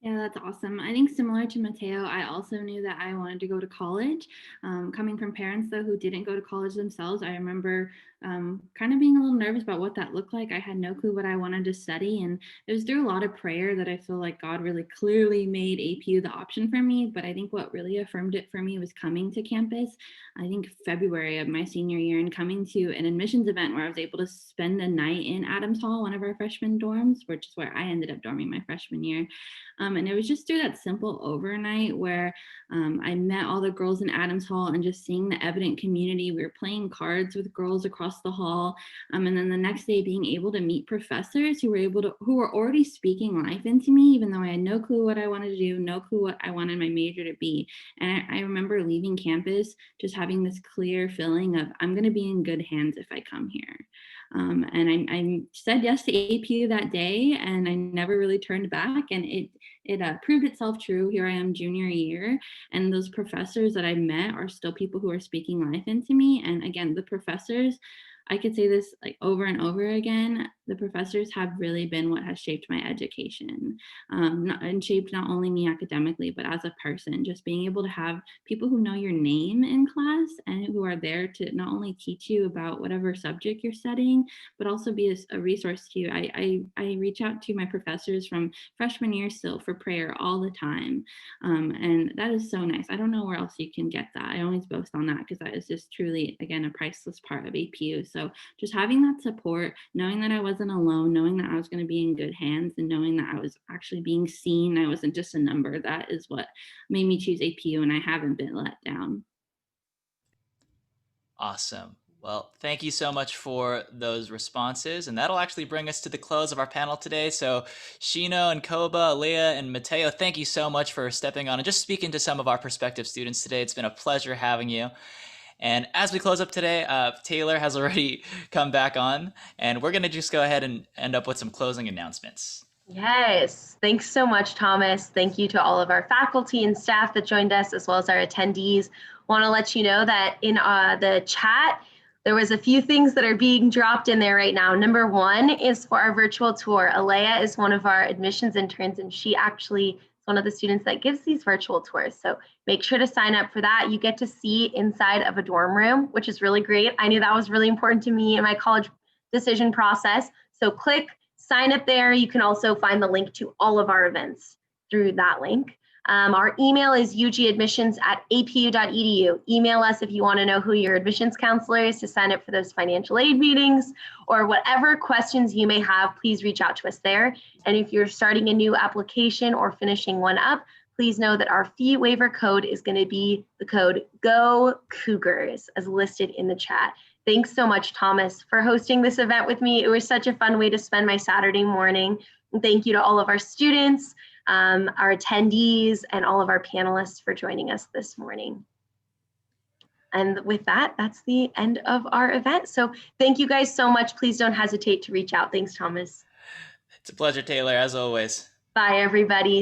Yeah, that's awesome. I think similar to Mateo, I also knew that I wanted to go to college. Coming from parents, though, who didn't go to college themselves, I remember kind of being a little nervous about what that looked like. I had no clue what I wanted to study. And it was through a lot of prayer that I feel like God really clearly made APU the option for me. But I think what really affirmed it for me was coming to campus. I think February of my senior year, and coming to an admissions event where I was able to spend a night in Adams Hall, one of our freshman dorms, which is where I ended up dorming my freshman year. And it was just through that simple overnight where I met all the girls in Adams Hall, and just seeing the Evident community. We were playing cards with girls across the hall. And then the next day being able to meet professors who were already speaking life into me, even though I had no clue what I wanted to do, no clue what I wanted my major to be. And I remember leaving campus just having this clear feeling of, I'm going to be in good hands if I come here. And I said yes to APU that day, and I never really turned back. And it proved itself true. Here I am junior year, and those professors that I met are still people who are speaking life into me. And again, the professors I could say this like over and over again. The professors have really been what has shaped my education, and shaped not only me academically, but as a person. Just being able to have people who know your name in class and who are there to not only teach you about whatever subject you're studying, but also be a resource to you. I reach out to my professors from freshman year still for prayer all the time. And that is so nice. I don't know where else you can get that. I always boast on that because that is just truly, again, a priceless part of APU. So just having that support, knowing that I wasn't alone, knowing that I was going to be in good hands, and knowing that I was actually being seen, I wasn't just a number, that is what made me choose APU, and I haven't been let down. Awesome. Well, thank you so much for those responses. And that'll actually bring us to the close of our panel today. So Shino and Koba, Leah and Mateo, thank you so much for stepping on and just speaking to some of our prospective students today. It's been a pleasure having you. And as we close up today, Taylor has already come back on, and we're going to just go ahead and end up with some closing announcements. Yes, thanks so much, Thomas. Thank you to all of our faculty and staff that joined us, as well as our attendees. Want to let you know that in the chat, there was a few things that are being dropped in there right now. Number one is for our virtual tour. Alea is one of our admissions interns, and she actually is one of the students that gives these virtual tours. So make sure to sign up for that. You get to see inside of a dorm room, which is really great. I knew that was really important to me in my college decision process. So click sign up there. You can also find the link to all of our events through that link. Our email is ugadmissions@apu.edu. Email us if you want to know who your admissions counselor is to sign up for those financial aid meetings, or whatever questions you may have, please reach out to us there. And if you're starting a new application or finishing one up, please know that our fee waiver code is going to be the code GO Cougars as listed in the chat. Thanks so much, Thomas, for hosting this event with me. It was such a fun way to spend my Saturday morning. And thank you to all of our students, our attendees, and all of our panelists for joining us this morning. And with that, that's the end of our event. So thank you guys so much. Please don't hesitate to reach out. Thanks, Thomas. It's a pleasure, Taylor, as always. Bye, everybody.